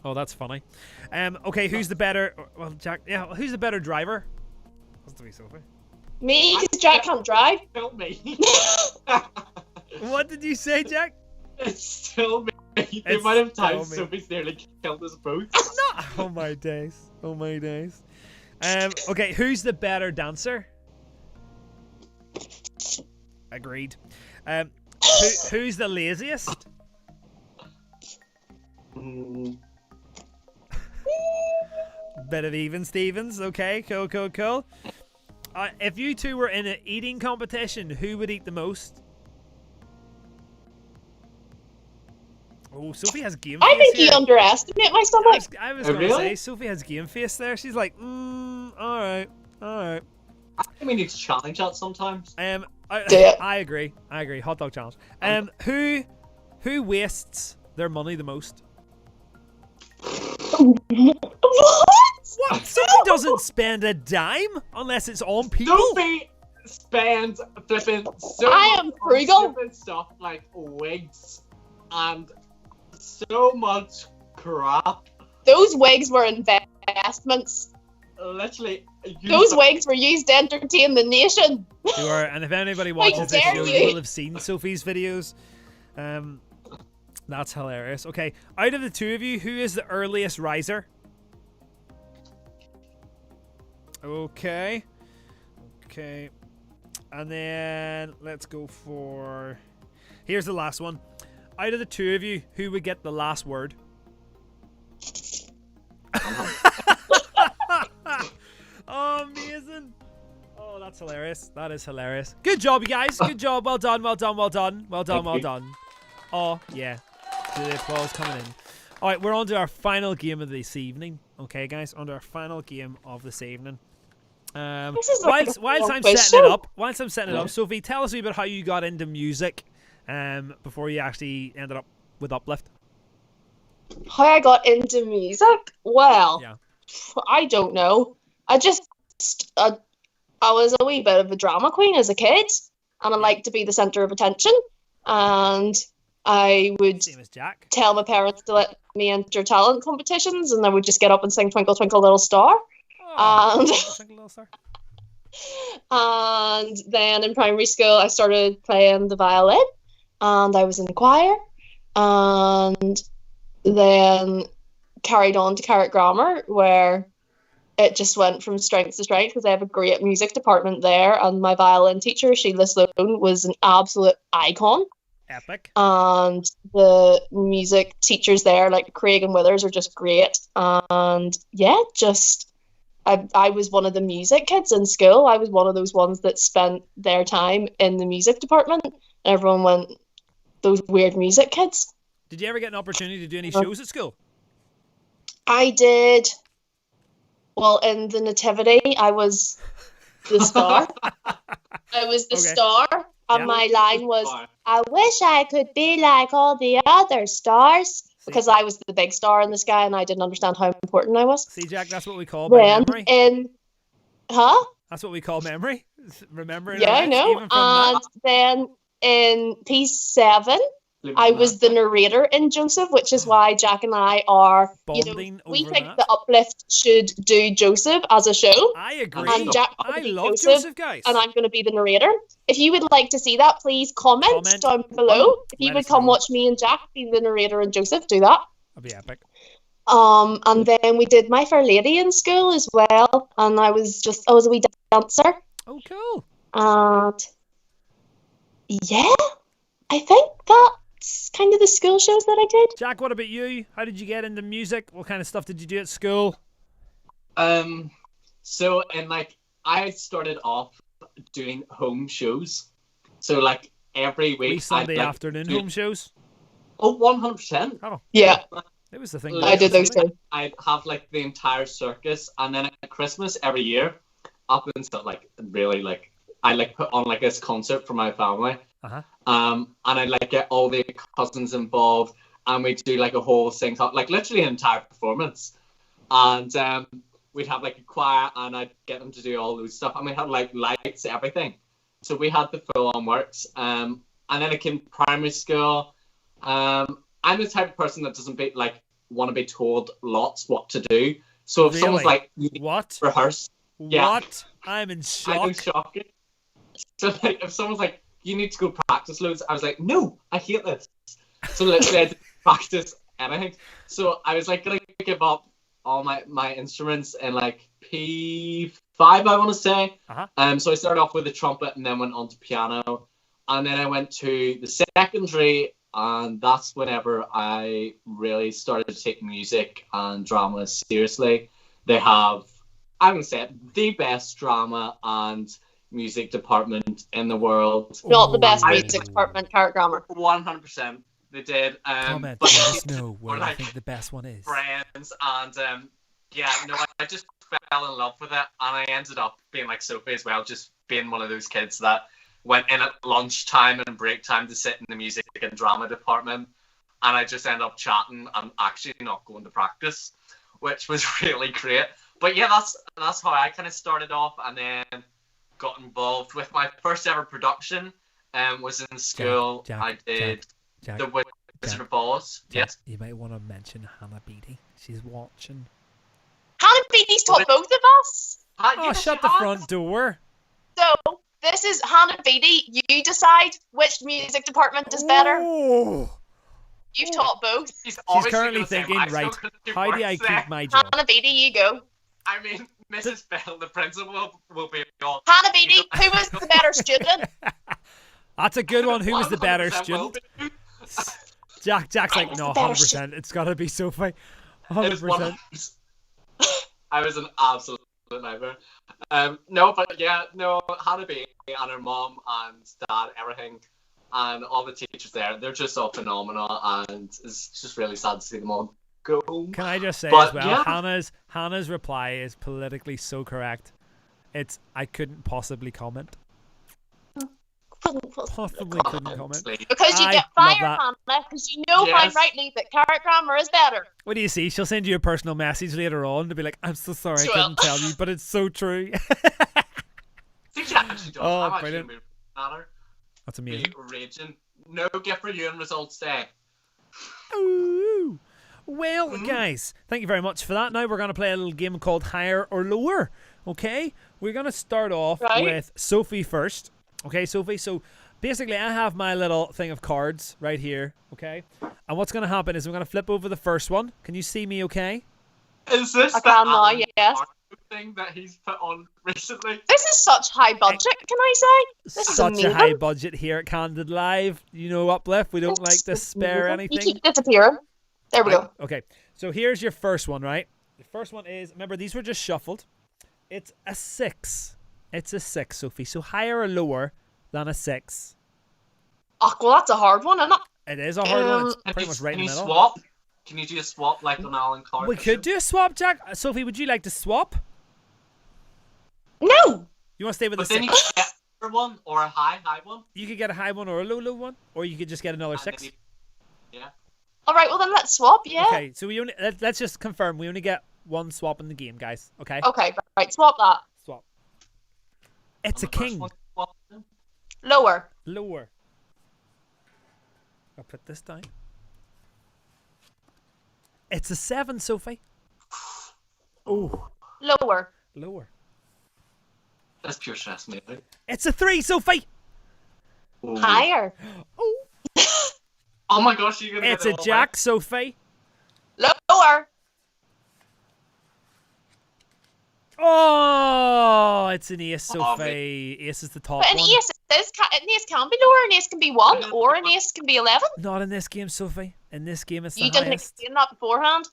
Oh, that's funny. Okay, who's the better? Well, Jack. Yeah, who's the better driver? Has to be Sophie. Me, because Jack can't drive. Still me. What did you say, Jack? It's still me. The It's amount of still times me. Sophie's nearly killed us both. No. Oh my days. Oh my days. Okay, who's the better dancer? Agreed. Who's the laziest? Bit of even Stevens. Okay, cool. If you two were in an eating competition, who would eat the most? Oh, Sophie has game face I think you here. underestimate my stomach. I was Oh, going to really? say, Sophie has game face there. She's like, alright. I think we need to challenge that sometimes. Do it. I agree. Hot dog challenge. Who wastes their money the most? What? Sophie doesn't spend a dime unless it's on people. Sophie spends flipping so I much am on frugal. stupid stuff like wigs and so much crap. Those wigs were investments. Literally, Those wigs were used to entertain the nation. You are, and if anybody watches this dare show, you. you will have seen Sophie's videos. That's hilarious. Okay, out of the two of you, who is the earliest riser? Okay. And then let's go for... Here's the last one. Out of the two of you, who would get the last word? Oh, amazing. Oh, that's hilarious. That is hilarious. Good job, you guys. Good job. Well done. Oh, yeah. The applause coming in. All right, we're on to our final game of this evening. Okay, guys, on to our final game of this evening. This is like Whilst a I'm quiz setting it show. up, Sophie, tell us a bit about how you got into music before you actually ended up with Uplift. How I got into music? Well, Yeah. I don't know. I was a wee bit of a drama queen as a kid, and I liked to be the centre of attention. And I would Same as Jack. tell my parents to let me enter talent competitions, and I would just get up and sing "Twinkle Twinkle Little Star." Oh, And Twinkle Little Star. and then in primary school, I started playing the violin, and I was in the choir, and then carried on to Carrot Grammar, where it just went from strength to strength because they have a great music department there, and my violin teacher, Sheila Sloan, was an absolute icon. Epic. And the music teachers there, like Craig and Withers, are just great. And yeah, I was one of the music kids in school. I was one of those ones that spent their time in the music department, and everyone went, those weird music kids. Did you ever get an opportunity to do any shows at school? I did. Well, in the Nativity, I was the star. I was the Okay. star, and Yeah. my line was, I wish I could be like all the other stars. Because I was the big star in the sky, and I didn't understand how important I was. See, Jack, that's what we call by Then memory. Huh? That's what we call memory. Remembering. Yeah, our I lives, know. even from And then in piece 7, I was the narrator in Joseph, which is why Jack and I are, Bonding we over think that. the Uplift should do Joseph as a show, I agree. and Jack I will be love Joseph, Joseph, guys. and I'm going to be the narrator. If you would like to see that, please comment down below. If you Let would us come know. watch me and Jack be the narrator and Joseph, do that. That'd be epic. And then we did My Fair Lady in school as well, and I was a wee dancer. Oh, cool. And yeah, I think that's kind of the school shows that I did. Jack, what about you? How did you get into music? What kind of stuff did you do at school? So in I started off doing home shows. So every week Wee Sunday I'd, afternoon do- home shows. Oh, 100%. Oh, Yeah, it was the thing. I did those too. I'd have the entire circus, and then at Christmas every year, up until really I put on this concert for my family. Uh-huh. And I'd get all the cousins involved, and we'd do a whole sing song, literally an entire performance. And we'd have a choir, and I'd get them to do all those stuff, and we had lights, everything. So we had the full on works. And then I came to primary school. I'm the type of person that doesn't be want to be told lots what to do. So if someone's Really? like, you need What? to rehearse. Yeah. What? I'm in I know, shock. shocking. So like, if someone's like, you need to go practice loads, I was like, no, I hate this. So literally I didn't practice anything. So I was like gonna give up all my instruments in like P5, I want to say. Uh-huh. So I started off with the trumpet and then went on to piano. And then I went to the secondary, and that's whenever I really started to take music and drama seriously. They have, I'm going to say it, the best drama and music department in the world. Not the best Ooh. music department, Carrot Grammar. 100%. They did. Comment, But let us know where like, you think the best one is. friends, and yeah, no, I just fell in love with it, and I ended up being like Sophie as well, just being one of those kids that went in at lunchtime and break time to sit in the music and drama department, and I just ended up chatting and actually not going to practice, which was really great. But yeah, that's how I kind of started off, and then got involved with my first ever production. Was in school. Jack, I did Jack, the Wizard of Oz. Jack, Yes. you might want to mention Hannah Beatty. She's watching. Hannah Beatty's taught both of us. Oh, shut the front door. So this is Hannah Beatty. You decide which music department is better. Oh. You've taught both. She's currently thinking, right, how do I keep my job? Hannah Beatty, you go. I mean, Mrs. Bell, the principal, will be all. Hannah Beatty, who was the better student? That's a good one. Who was the better 100% will student? be. Jack's like, was no, the better 100%. It's got to be Sophie. It was 100%. I was an absolute nightmare. No, but yeah, no, Hannah B and her mom and dad, everything, and all the teachers there, they're just all phenomenal, and it's just really sad to see them all go. Can I just say But, as well, yeah. Hannah's reply is politically so correct. It's, I couldn't possibly comment. Possibly couldn't comment. Because you I get love fired, that. Hannah, because you know Yes. quite rightly that Carrot Grammar is better. What do you see? She'll send you a personal message later on to be like, I'm so sorry I Sure. couldn't tell you, but it's so true. I think she actually does. Oh, I'm actually brilliant. moving at her. That's Be amazing. raging. No gift for you in results day. Ooh. Well, Mm-hmm. guys, thank you very much for that. Now we're going to play a little game called Higher or Lower. Okay? We're going to start off Right. with Sophie first. Okay, Sophie? So basically, I have my little thing of cards right here. Okay? And what's going to happen is I'm going to flip over the first one. Can you see me okay? Is this I the can now, Alan yes. Parker thing that he's put on recently? This is such high budget, can I say? This is Such amazing. a high budget here at Candid Live. You know, Uplift. We don't like to spare You anything. keep disappearing. There we go. Okay, so here's your first one, right? The first one is, remember, these were just shuffled. It's a 6. It's a 6, Sophie. So higher or lower than a 6? Oh, well, that's a hard one, isn't it? It is a hard one. It's Can pretty you, much right can in you the middle. swap? Can you do a swap like on Alan Carter? We could do a swap, Jack. Sophie, would you like to swap? No. You want to stay with But the then 6? you get a one or a high one. You could get a high one or a low one, or you could just get another and then 6. Yeah. All right, well, then let's swap, yeah? Okay, so we only let's just confirm we only get one swap in the game, guys. Okay? Okay, right, swap that. Swap. It's a And the first king. one swapped in. Lower. Lower. I'll put this down. It's a 7, Sophie. Oh, Lower. lower. That's pure stress, maybe. It's a 3, Sophie. Ooh. Higher. Oh, Oh my gosh, you're gonna it's get a it all jack, Sophie. Lower. Oh, it's an ace, Oh, Sophie. Ace is the top But an one. ace, an ace can be lower, an ace can be 1, or an ace can be 11. Not in this game, Sophie. In this game, it's the You didn't highest. explain that beforehand.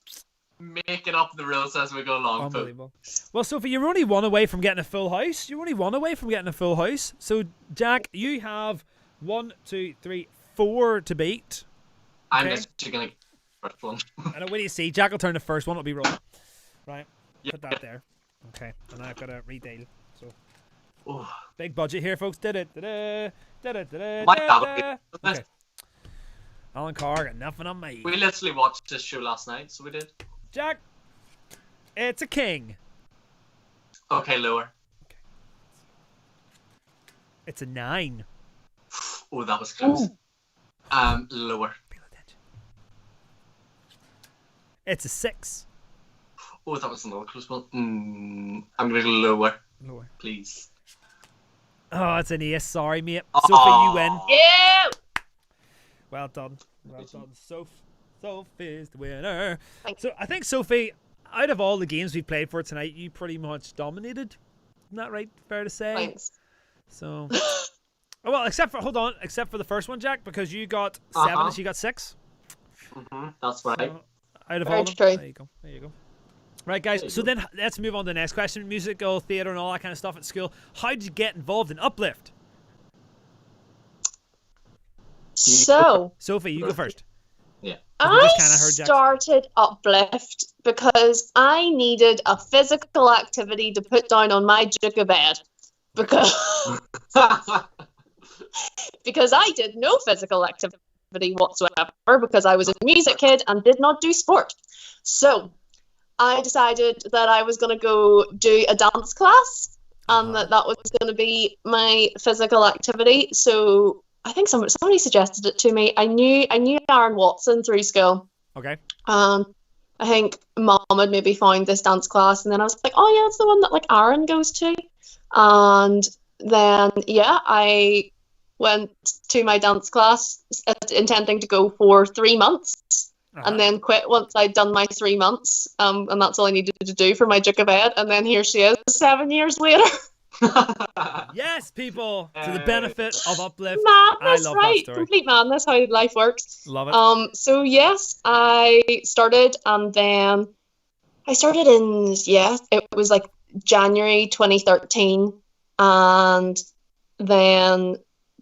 Making up the rules as we go along. Pooh. Unbelievable. Well, Sophie, you're only one away from getting a full house. You're only one away from getting a full house. So, Jack, you have 1, 2, 3, 4 to beat. I'm Okay. just gonna get the first one. And what do you see? Jack will turn the first one. It'll be rolling. Right. Yeah. Put that there. Okay. And I've got to redeal. So, Ooh. big budget here, folks. Did it. Da-da. My God, Okay. Alan Carr got nothing on me. We literally watched this show last night, so we did. Jack, it's a king. Okay, lower. It's a 9. Oh, that was close. Lower. Pay attention. It's a 6. Oh, that was another close one. I'm going to go lower. Lower. Please. Oh, it's an ace. Sorry, mate. Sophie, you win. Yeah. Well done. Well done. Sophie's the winner. Thanks. So I think, Sophie, out of all the games we played for tonight, you pretty much dominated. Isn't that right? Fair to say? Thanks. So, well, except for the first one, Jack, because you got 7 and she got 6. That's right. So, out of Very all of them, true. there you go. Right, guys. So then let's move on to the next question. Musical, theatre, and all that kind of stuff at school. How did you get involved in Uplift? So, Sophie, you go first. Yeah. I kinda heard Jack's- started Uplift because I needed a physical activity to put down on my jigga bed. Because I did no physical activity whatsoever because I was a music kid and did not do sport. So I decided that I was going to go do a dance class and that was going to be my physical activity. So I think somebody suggested it to me. I knew Aaron Watson through school. Okay. I think Mom had maybe found this dance class, and then I was like, oh yeah, it's the one that like Aaron goes to. And then I went to my dance class intending to go for 3 months. And then quit once I'd done my 3 months, and that's all I needed to do for my jigga bed. And then here she is, 7 years later. Yes, people, to the benefit of Uplift. Madness, I love right? that story. Complete madness. How life works. Love it. So yes, I started, and then I started in it was like January 2013, and then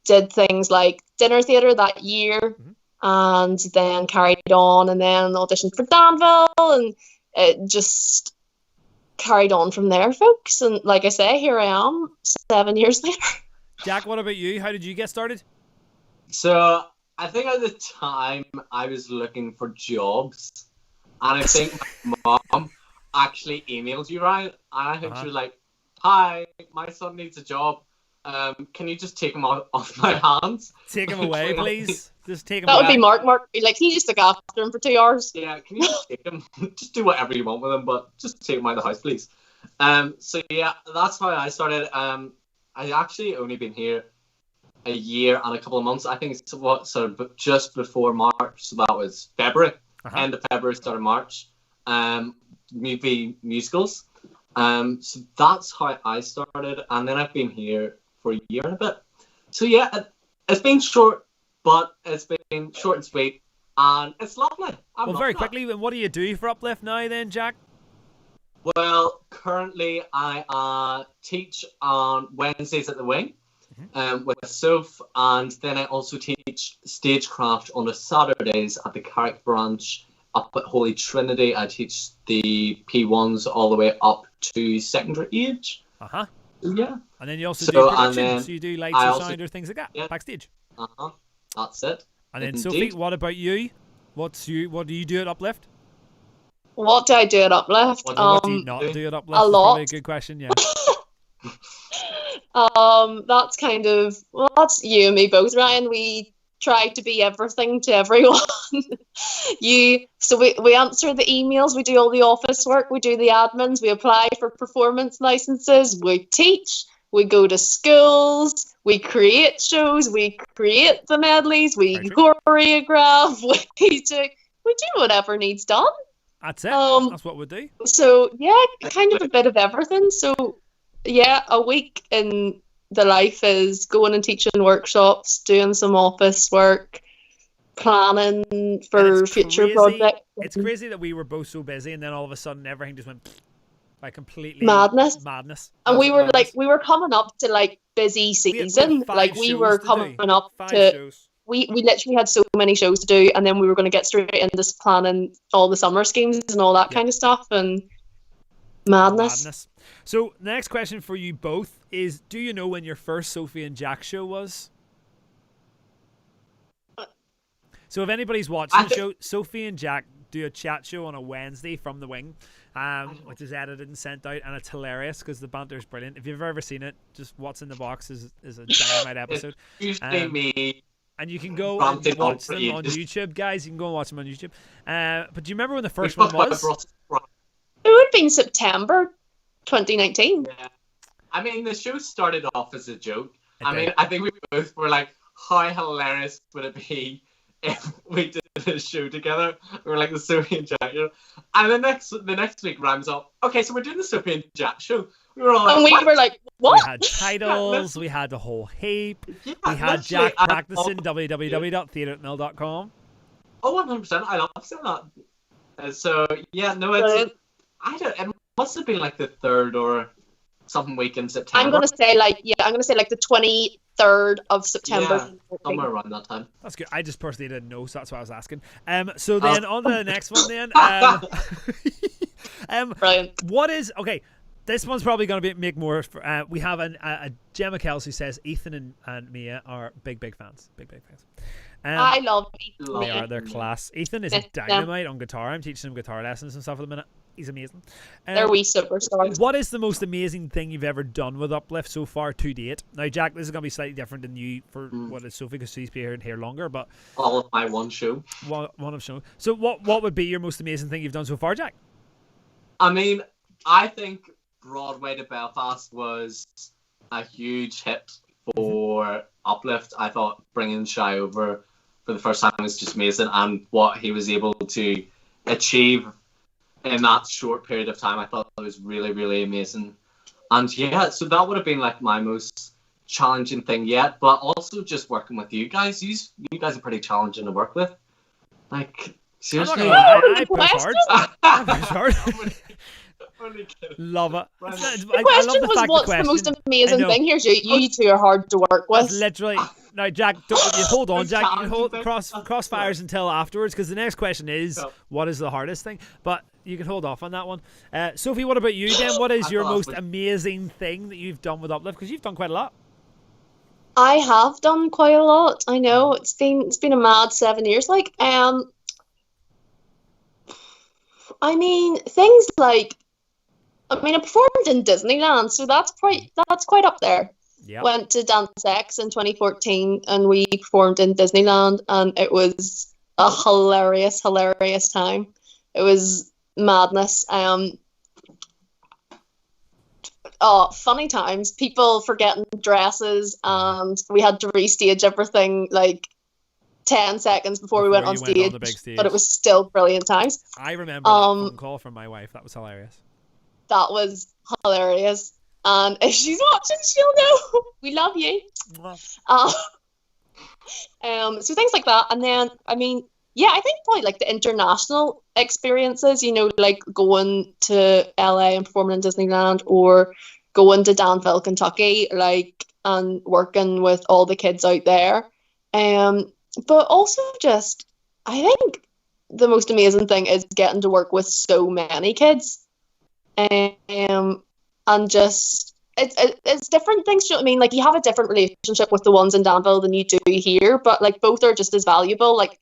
did things like dinner theatre that year. And then carried on, and then auditioned for Danville, and it just carried on from there, folks. And like I say, here I am 7 years later. Jack, what about you? How did you get started? So I think at the time I was looking for jobs, and I think my mom actually emailed you, Ryan, and I think she was like, "Hi, my son needs a job. Can you just take him off my hands? Take him away, please. Just take him That away." would be Mark. Mark would be like, he just look after him for 2 hours. Yeah, can you just take him? Just do whatever you want with him, but just take him out of the house, please." So yeah, that's how I started. I actually only been here a year and a couple of months. I think it's just before March, so that was February, end of February, start of March. Movie musicals. So that's how I started, and then I've been here for a year and a bit. So yeah, it's been short, but it's been short and sweet, and it's lovely. Well, very quickly, what do you do for Uplift now then, Jack? Well, currently I teach on Wednesdays at the Wing with Soph, and then I also teach stagecraft on the Saturdays at the Carrick branch up at Holy Trinity. I teach the P1s all the way up to secondary age. Yeah. And then you also do production, so you do lights or sound or things like that, backstage. That's it. And then Sophie, what about you? What do you do at Uplift? What do I do at Uplift? What do you not do at Uplift? A lot. Probably a good question, yeah. That's kind of, well, that's you and me both, Ryan. We try to be everything to everyone. So we answer the emails, we do all the office work, we do the admins, we apply for performance licenses, we teach, we go to schools, we create shows, we create the medleys, we choreograph, we do whatever needs done. That's it. That's what we do. So yeah, kind of a bit of everything. So yeah, a week in the life is going and teaching workshops, doing some office work, planning for future projects. It's crazy that we were both so busy, and then all of a sudden everything just went like completely madness. And we were coming up to like busy season. We were coming up to. We literally had so many shows to do, and then we were going to get straight into planning all the summer schemes and all that kind of stuff, and madness. So the next question for you both is, do you know when your first Sophie and Jack show was? So if anybody's watching the show, Sophie and Jack do a chat show on a Wednesday from the Wing, which is edited and sent out, and it's hilarious because the banter is brilliant. If you've ever seen it, just What's in the Box is a dynamite episode. It's usually me And you can go Ramped and it on watch for them on ages. YouTube, guys. You can go and watch them on YouTube. But do you remember when the first one was? It would have been September 2019. Yeah. I mean, the show started off as a joke. It did. I think we both were like, how hilarious would it be if we did this show together? We were like the Sophie and Jack show. And the next week rhymes up, okay, so we're doing the Sophie and Jack show. We were all like, And we what? were like, what? We had titles, we had the whole heap. Yeah, We had literally, Jack practicing www.theatreatmill.com. Oh, 100%. I love saying that. So, yeah, no, it's... Brilliant. It must have been like the 3rd or something week in September. I'm gonna say like the 23rd of September. Yeah, somewhere around that time. That's good. I just personally didn't know, so that's why I was asking. So then on to the next one then. Brilliant. What is okay? This one's probably going to make more. We have a Gemma Kelsey says Ethan and Mia are big fans. Big fans. I love Ethan. They are their class. Ethan is a dynamite on guitar. I'm teaching him guitar lessons and stuff at the minute. He's amazing. They're wee superstars. What is the most amazing thing you've ever done with Uplift so far to date? Now, Jack, this is going to be slightly different than you for what is Sophie, because she's been here longer. But all of my one show. One of show. So, what would be your most amazing thing you've done so far, Jack? I mean, I think Broadway to Belfast was a huge hit for Uplift. I thought bringing Shy over for the first time was just amazing, and what he was able to achieve in that short period of time, I thought it was really, really amazing. And yeah, so that would have been like my most challenging thing yet, but also just working with you guys. You guys are pretty challenging to work with. Like, seriously. I push hard. Love it. The question was, what's the most amazing thing? Here's you two are hard to work with. That's literally. Now, Jack, hold on, Jack. You hold crossfires until afterwards, because the next question is, what is the hardest thing? But you can hold off on that one. Sophie, what about you then? What is your most amazing thing that you've done with Uplift? Because you've done quite a lot. I have done quite a lot. I know it's been a mad 7 years. Like, I mean, things like, I performed in Disneyland, so that's quite up there. Yep. Went to Dance X in 2014, and we performed in Disneyland, and it was a hilarious time. It was madness. Funny times. People forgetting dresses, and we had to restage everything like 10 seconds before we went on the big stage. But it was still brilliant times. I remember that phone call from my wife. That was hilarious. That was hilarious. And if she's watching, she'll know. We love you. So things like that. And then, I think probably like the international experiences, like going to LA and performing in Disneyland, or going to Danville, Kentucky, and working with all the kids out there. But also just, I think the most amazing thing is getting to work with so many kids. And just it's different things. You know what I mean? Like, you have a different relationship with the ones in Danville than you do here, but like both are just as valuable. Like,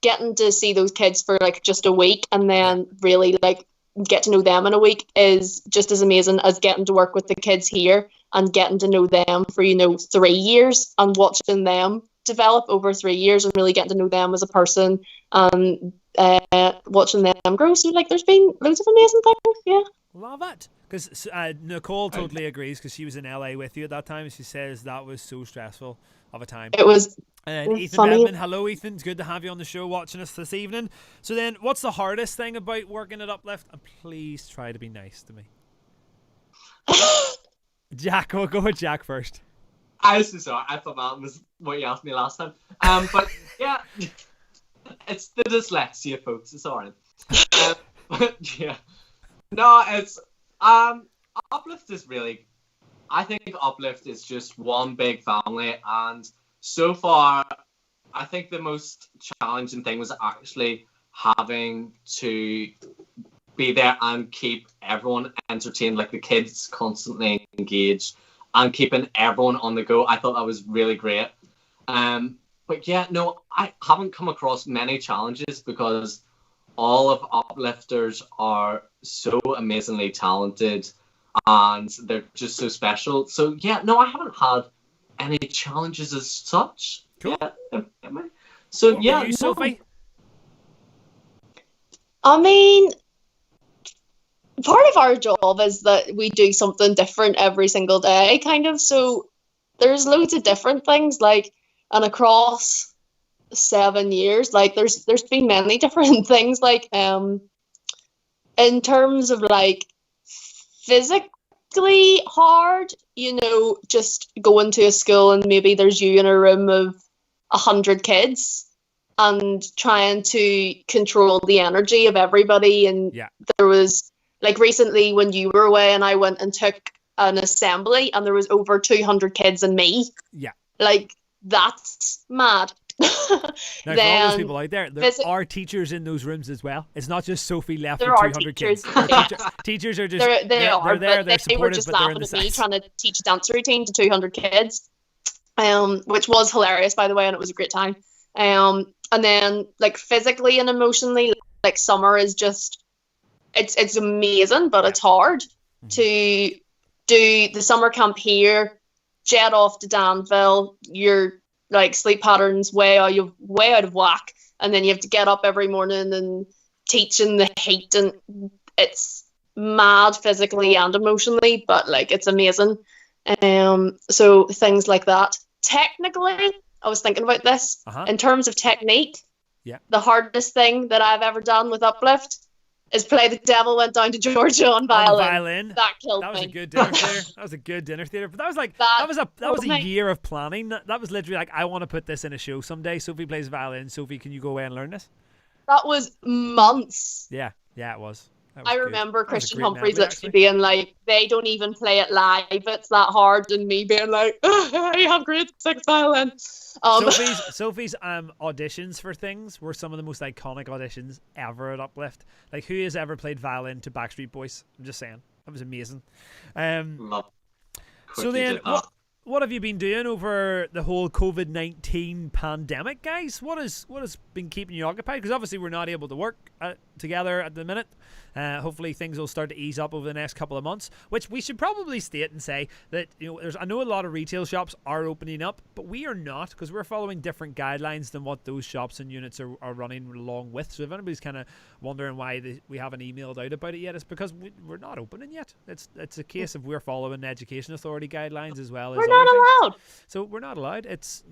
getting to see those kids for like just a week and then really like get to know them in a week is just as amazing as getting to work with the kids here and getting to know them for 3 years and watching them develop over 3 years and really getting to know them as a person and watching them grow. So like, there's been loads of amazing things. Yeah. Love it. Because Nicole totally agrees, because she was in LA with you at that time. She says that was so stressful of a time. It was Ethan funny. Redmond, hello Ethan. It's good to have you on the show watching us this evening. So then, what's the hardest thing about working at Uplift? And please try to be nice to me. Jack, we'll go with Jack first. I'm so sorry. I thought that was what you asked me last time. But yeah, it's the dyslexia, folks. It's alright. But yeah. No, it's Uplift is really, I think Uplift is just one big family, and so far I think the most challenging thing was actually having to be there and keep everyone entertained, like the kids constantly engaged and keeping everyone on the go. I thought that was really great. But yeah, no, I haven't come across many challenges, because all of Uplifters are so amazingly talented and they're just so special. So yeah, no, I haven't had any challenges as such. Cool. Yeah. So What yeah, about you, Sophie? I mean, part of our job is that we do something different every single day, kind of. So there's loads of different things, like, and across 7 years, like there's been many different things, like in terms of like physically hard, just going to a school and maybe there's you in a room of 100 kids and trying to control the energy of everybody. And there was, like, recently when you were away and I went and took an assembly and there was over 200 kids and me. Yeah. Like, that's mad. Now, for all those people out there are teachers in those rooms as well. It's not just Sophie left with 200 kids. Teachers are just they're there. They're supportive, they were just laughing at me trying to teach a dance routine to 200 kids, which was hilarious, by the way, and it was a great time. And then, like, physically and emotionally, like, summer is just it's amazing, but it's hard to do the summer camp here, jet off to Danville. You're like sleep patterns way out of whack, and then you have to get up every morning and teach in the heat, and it's mad physically and emotionally, but like it's amazing. So things like that. Technically, I was thinking about this in terms of technique. Yeah, the hardest thing that I've ever done with Uplift is play The Devil Went Down to Georgia on violin. That killed me. That was a good dinner theater. That was a good dinner theater. But that was like that was a year of planning. That was literally like, I want to put this in a show someday. Sophie plays violin. Sophie, can you go away and learn this? That was months. Yeah, it was. I remember Christian Humphries literally being like, they don't even play it live, it's that hard, and me being like, I have grade 6 violin. Sophie's auditions for things were some of the most iconic auditions ever at Uplift. Like, who has ever played violin to Backstreet Boys? I'm just saying, that was amazing. So then, what have you been doing over the whole COVID-19 pandemic, guys? What has been keeping you occupied? Because obviously we're not able to work together at the minute. Hopefully things will start to ease up over the next couple of months, which we should probably state and say that, I know a lot of retail shops are opening up, but we are not, because we're following different guidelines than what those shops and units are running along with. So if anybody's kind of wondering why we haven't emailed out about it yet, it's because we're not opening yet. It's a case of we're following Education Authority guidelines as well as we're not allowed. So we're not allowed. It's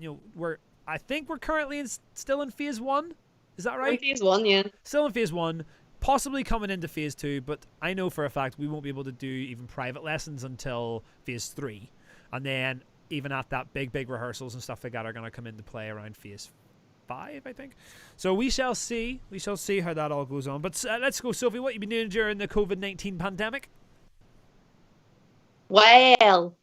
I think we're currently still in phase 1. Is that right? In phase 1, yeah. Still in phase 1. Possibly coming into phase 2, but I know for a fact we won't be able to do even private lessons until phase 3, and then even at that, big rehearsals and stuff like that are going to come into play around phase 5, I think. So we shall see how that all goes on. But let's go, Sophie. What have you been doing during the COVID-19 pandemic? Well.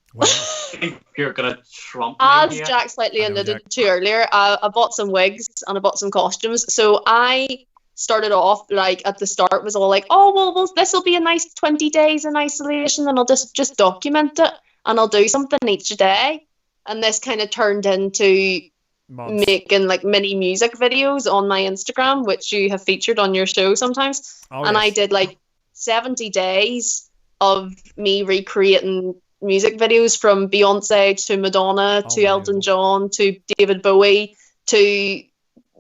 You're gonna trump me as here. Jack slightly alluded to earlier, I bought some wigs and I bought some costumes. So I started off, like, at the start was all like, oh well this will be a nice 20 days in isolation and I'll just document it and I'll do something each day. And this kind of turned into making like mini music videos on my Instagram, which you have featured on your show sometimes. And I did like 70 days of me recreating music videos, from Beyonce to Madonna to Elton John to David Bowie to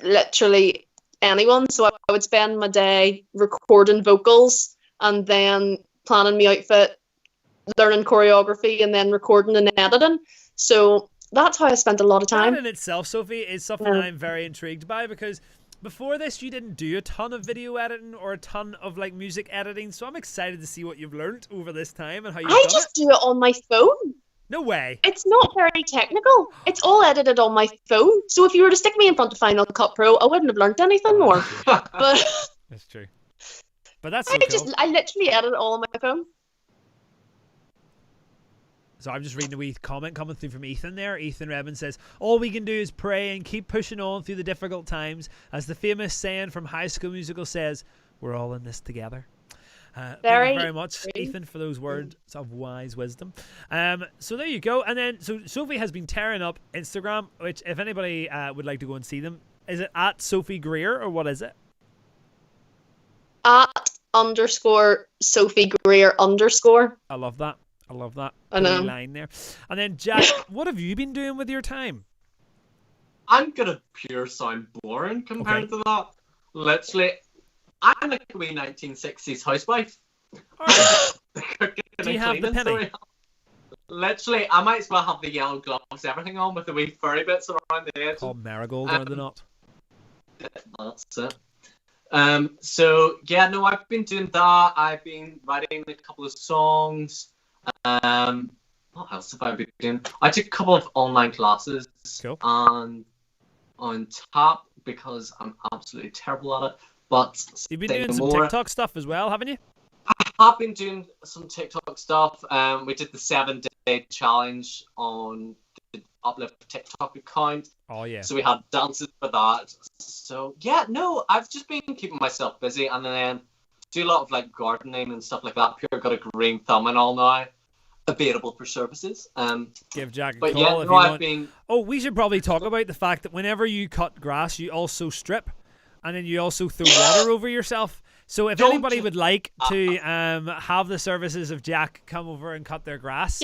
literally anyone. So I would spend my day recording vocals and then planning my outfit, learning choreography, and then recording and editing. So that's how I spent a lot of time. That in itself, Sophie, is something I'm very intrigued by, because before this you didn't do a ton of video editing or a ton of like music editing, so I'm excited to see what you've learned over this time and how you've done it. I just do it on my phone. No way. It's not very technical. It's all edited on my phone. So if you were to stick me in front of Final Cut Pro, I wouldn't have learned anything more. But that's true. But that's so cool. I literally edit it all on my phone. So I'm just reading a wee comment coming through from Ethan there. Ethan Redmond says, all we can do is pray and keep pushing on through the difficult times. As the famous saying from High School Musical says, we're all in this together. Thank you very much, Ethan, for those words of wise wisdom. So there you go. And then, so Sophie has been tearing up Instagram, which if anybody would like to go and see them, is it at Sophie Grier or what is it? @_Sophie Grier _. I love that. I love that. I know. Line there. And then, Jack, what have you been doing with your time? I'm gonna pure sound boring compared to that. Literally, I'm like a wee 1960s housewife. Do you have the penny? Literally, I might as well have the yellow gloves, everything on with the wee furry bits around the edge. Called marigold, are they not? That's it. So yeah, no, I've been doing that. I've been writing a couple of songs. What else have I been doing? I took a couple of online classes. Cool. And on top because I'm absolutely terrible at it. But you've been doing some TikTok stuff as well, haven't you? I have been doing some TikTok stuff. We did the 7-day challenge on the Uplift TikTok account. Oh yeah. So we had dances for that. So yeah, no, I've just been keeping myself busy and then do a lot of like gardening and stuff like that. Pure got a green thumb and all now. Available for services. Give Jack a but call yeah, if no, you I've want. been. Oh, we should probably talk about the fact that whenever you cut grass, you also strip, and then you also throw water over yourself. So if anybody would like to have the services of Jack come over and cut their grass,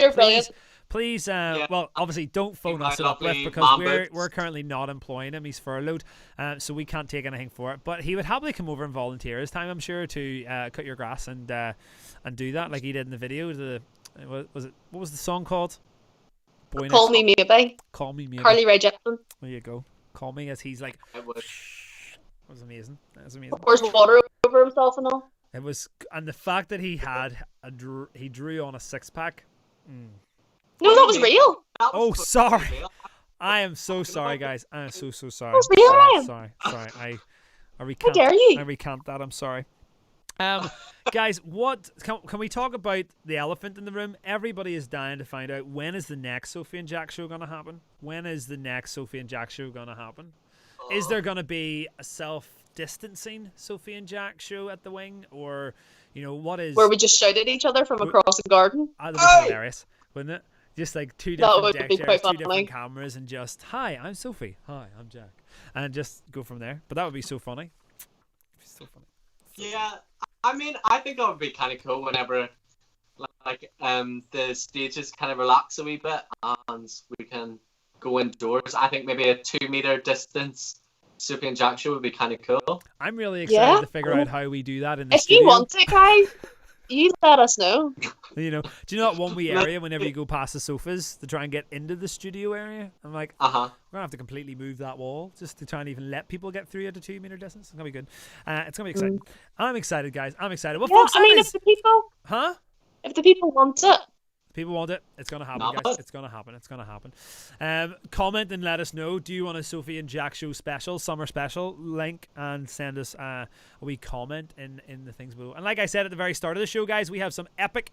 please, well, obviously don't phone us at Uplift because we're currently not employing him. He's furloughed, so we can't take anything for it. But he would happily come over and volunteer his time, I'm sure, to cut your grass and do that like he did in the video. What was the song called? Call Me Maybe. Call Me Maybe. Carly Rae Jepsen. There you go. Call me as he's like. It was amazing. That was amazing. Pours water over himself and all. It was, and the fact that he had he drew on a 6-pack. No, that was real. Oh, sorry. I am so sorry, guys. I am so sorry. That was real. Sorry. I recant. How dare you? I recant that. I'm sorry. Guys, what can we talk about the elephant in the room? Everybody is dying to find out when is the next Sophie and Jack show going to happen? When is the next Sophie and Jack show going to happen? Is there going to be a self-distancing Sophie and Jack show at the wing, or what is? Where we just shout at each other from across the garden? That would be hilarious, wouldn't it? Just like two different deck chairs, two different cameras, and just hi, I'm Sophie. Hi, I'm Jack, and just go from there. But that would be so funny. So funny. Yeah. I mean, I think that would be kind of cool whenever, like, the stages kind of relax a wee bit and we can go indoors. I think maybe a 2-meter distance Sophie and Jack show would be kind of cool. I'm really excited to figure out how we do that in the if studio. You want it, guys, you let us know. Do you know that one wee area whenever you go past the sofas to try and get into the studio area? I'm like, we're going to have to completely move that wall just to try and even let people get through at a 2-meter distance. It's going to be good. It's going to be exciting. I'm excited, guys. I'm excited. Well, folks, if the people... Huh? If the people want it. People want it. It's going to happen, guys. It's going to happen. It's going to happen. Comment and let us know. Do you want a Sophie and Jack show special, summer special? Link and send us a wee comment in the things below. And like I said at the very start of the show, guys, we have some epic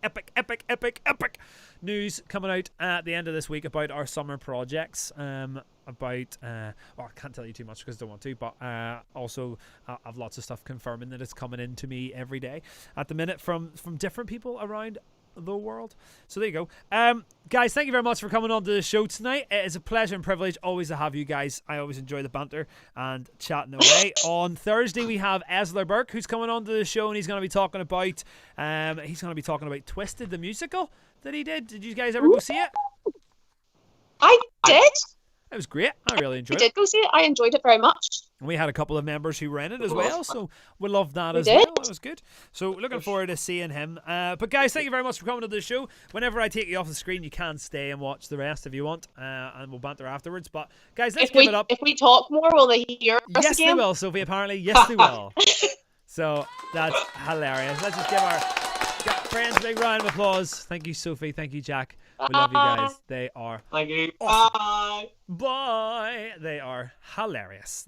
news coming out at the end of this week about our summer projects. About I can't tell you too much because I don't want to, but also I've lots of stuff confirming that it's coming in to me every day at the minute from different people around the world. So there you go. Guys, thank you very much for coming on to the show tonight. It is a pleasure and privilege always to have you guys. I always enjoy the banter and chatting away. On Thursday we have Esler Burke who's coming on to the show, and he's going to be talking about Twisted, the musical that he did. Did you guys ever go see it? I did. It was great. I really enjoyed it. I did go see it. I enjoyed it very much. We had a couple of members who were in it as well, so we loved that as well. It was good. So looking forward to seeing him. But guys, thank you very much for coming to the show. Whenever I take you off the screen, you can stay and watch the rest if you want, and we'll banter afterwards. But guys, let's give it up. If we talk more, will they hear us Yes, again? they will, Sophie, apparently. Yes, they will. So that's hilarious. Let's just give our friends a big round of applause. Thank you, Sophie. Thank you, Jack. We love you guys. They are Thank you. awesome. Bye. They are hilarious.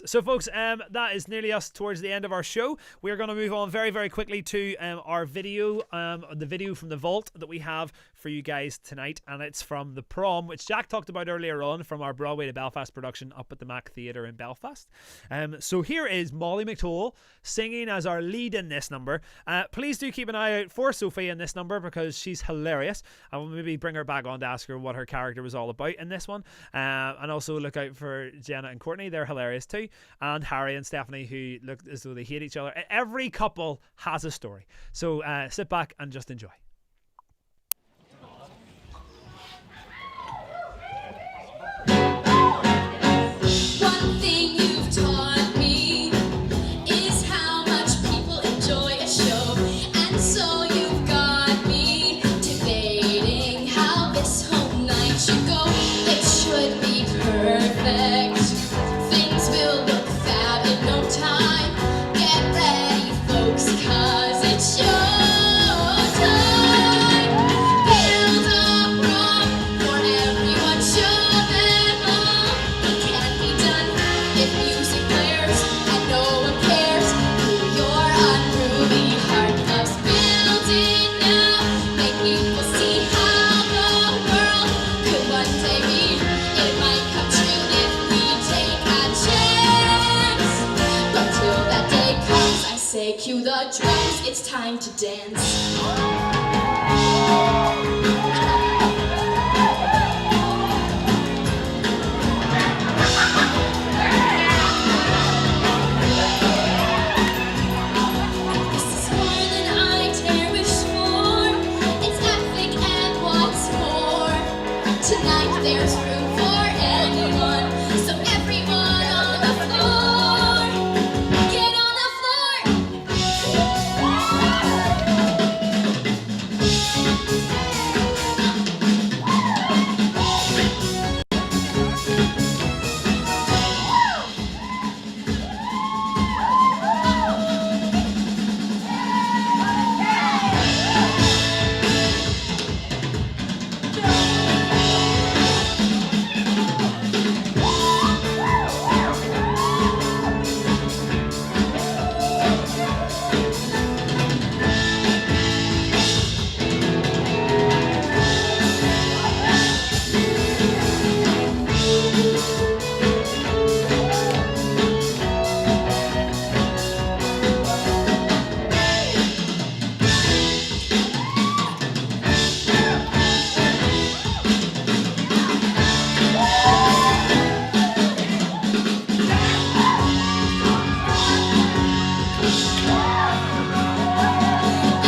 So, folks, that is nearly us towards the end of our show. We're going to move on very, very quickly to our video, the video from the vault that we have for you guys tonight, and it's from The Prom, which Jack talked about earlier on from our Broadway to Belfast production up at the Mac Theatre in Belfast. So here is Molly McToll singing as our lead in this number. Please do keep an eye out for Sophie in this number because she's hilarious. I will maybe bring her back on to ask her what her character was all about in this one. And also look out for Jenna and Courtney. They're hilarious too. And Harry and Stephanie, who look as though they hate each other. Every couple has a story. So sit back and just enjoy. the drums, it's time to dance. This is more than I dare wish for. It's epic and what's more. Tonight there's room for anyone, so everyone on the floor, get on the floor.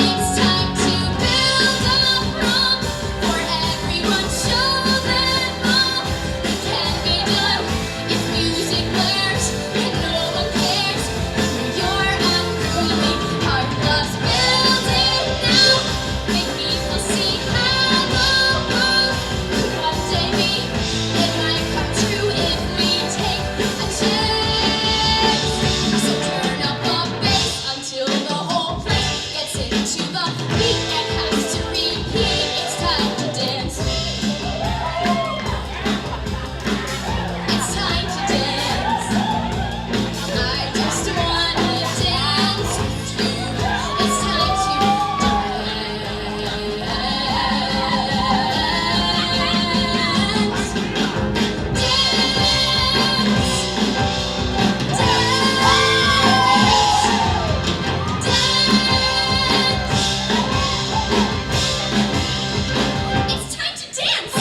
It's time to build a prom for everyone, show them all it can be done. If music blares and no one cares, you're unruly. Our love's building now. Make people see how could one day be. It might come true if we take a chance. So turn up the bass until the whole place gets into the beat and has to repeat. It's time to dance. It's time to dance. I just wanna dance with you. It's time to dance. It's time to dance.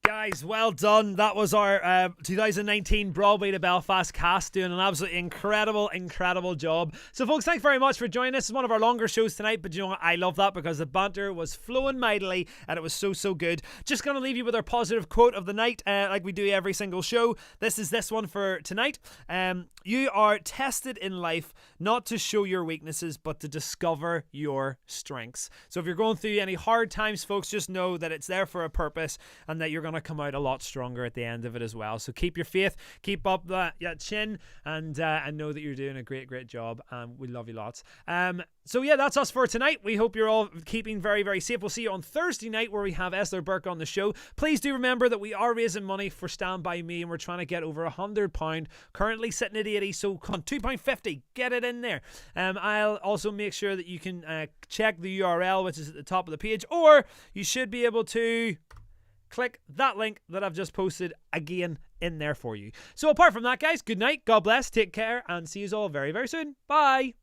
Guys, well done. That was our 2019 Broadway to Belfast cast doing an absolutely incredible job. So folks, thanks very much for joining us. It's one of our longer shows tonight, but you know what? I love that because the banter was flowing mightily and it was so good. Just going to leave you with our positive quote of the night, like we do every single show. This is this one for tonight. You are tested in life not to show your weaknesses, but to discover your strengths. So if you're going through any hard times, folks, just know that it's there for a purpose and that you're going to come out a lot stronger at the end of it as well. So keep your faith, keep up that chin, and know that you're doing a great job. We love you lots. So yeah, that's us for tonight. We hope you're all keeping very safe. We'll see you on Thursday night where we have Esther Burke on the show. Please do remember that we are raising money for Stand By Me and we're trying to get over £100, currently sitting at 80, so £2.50, get it in there. I'll also make sure that you can check the URL, which is at the top of the page, or you should be able to click that link that I've just posted again in there for you. So apart from that, guys, good night, God bless, take care, and see you all very soon. Bye.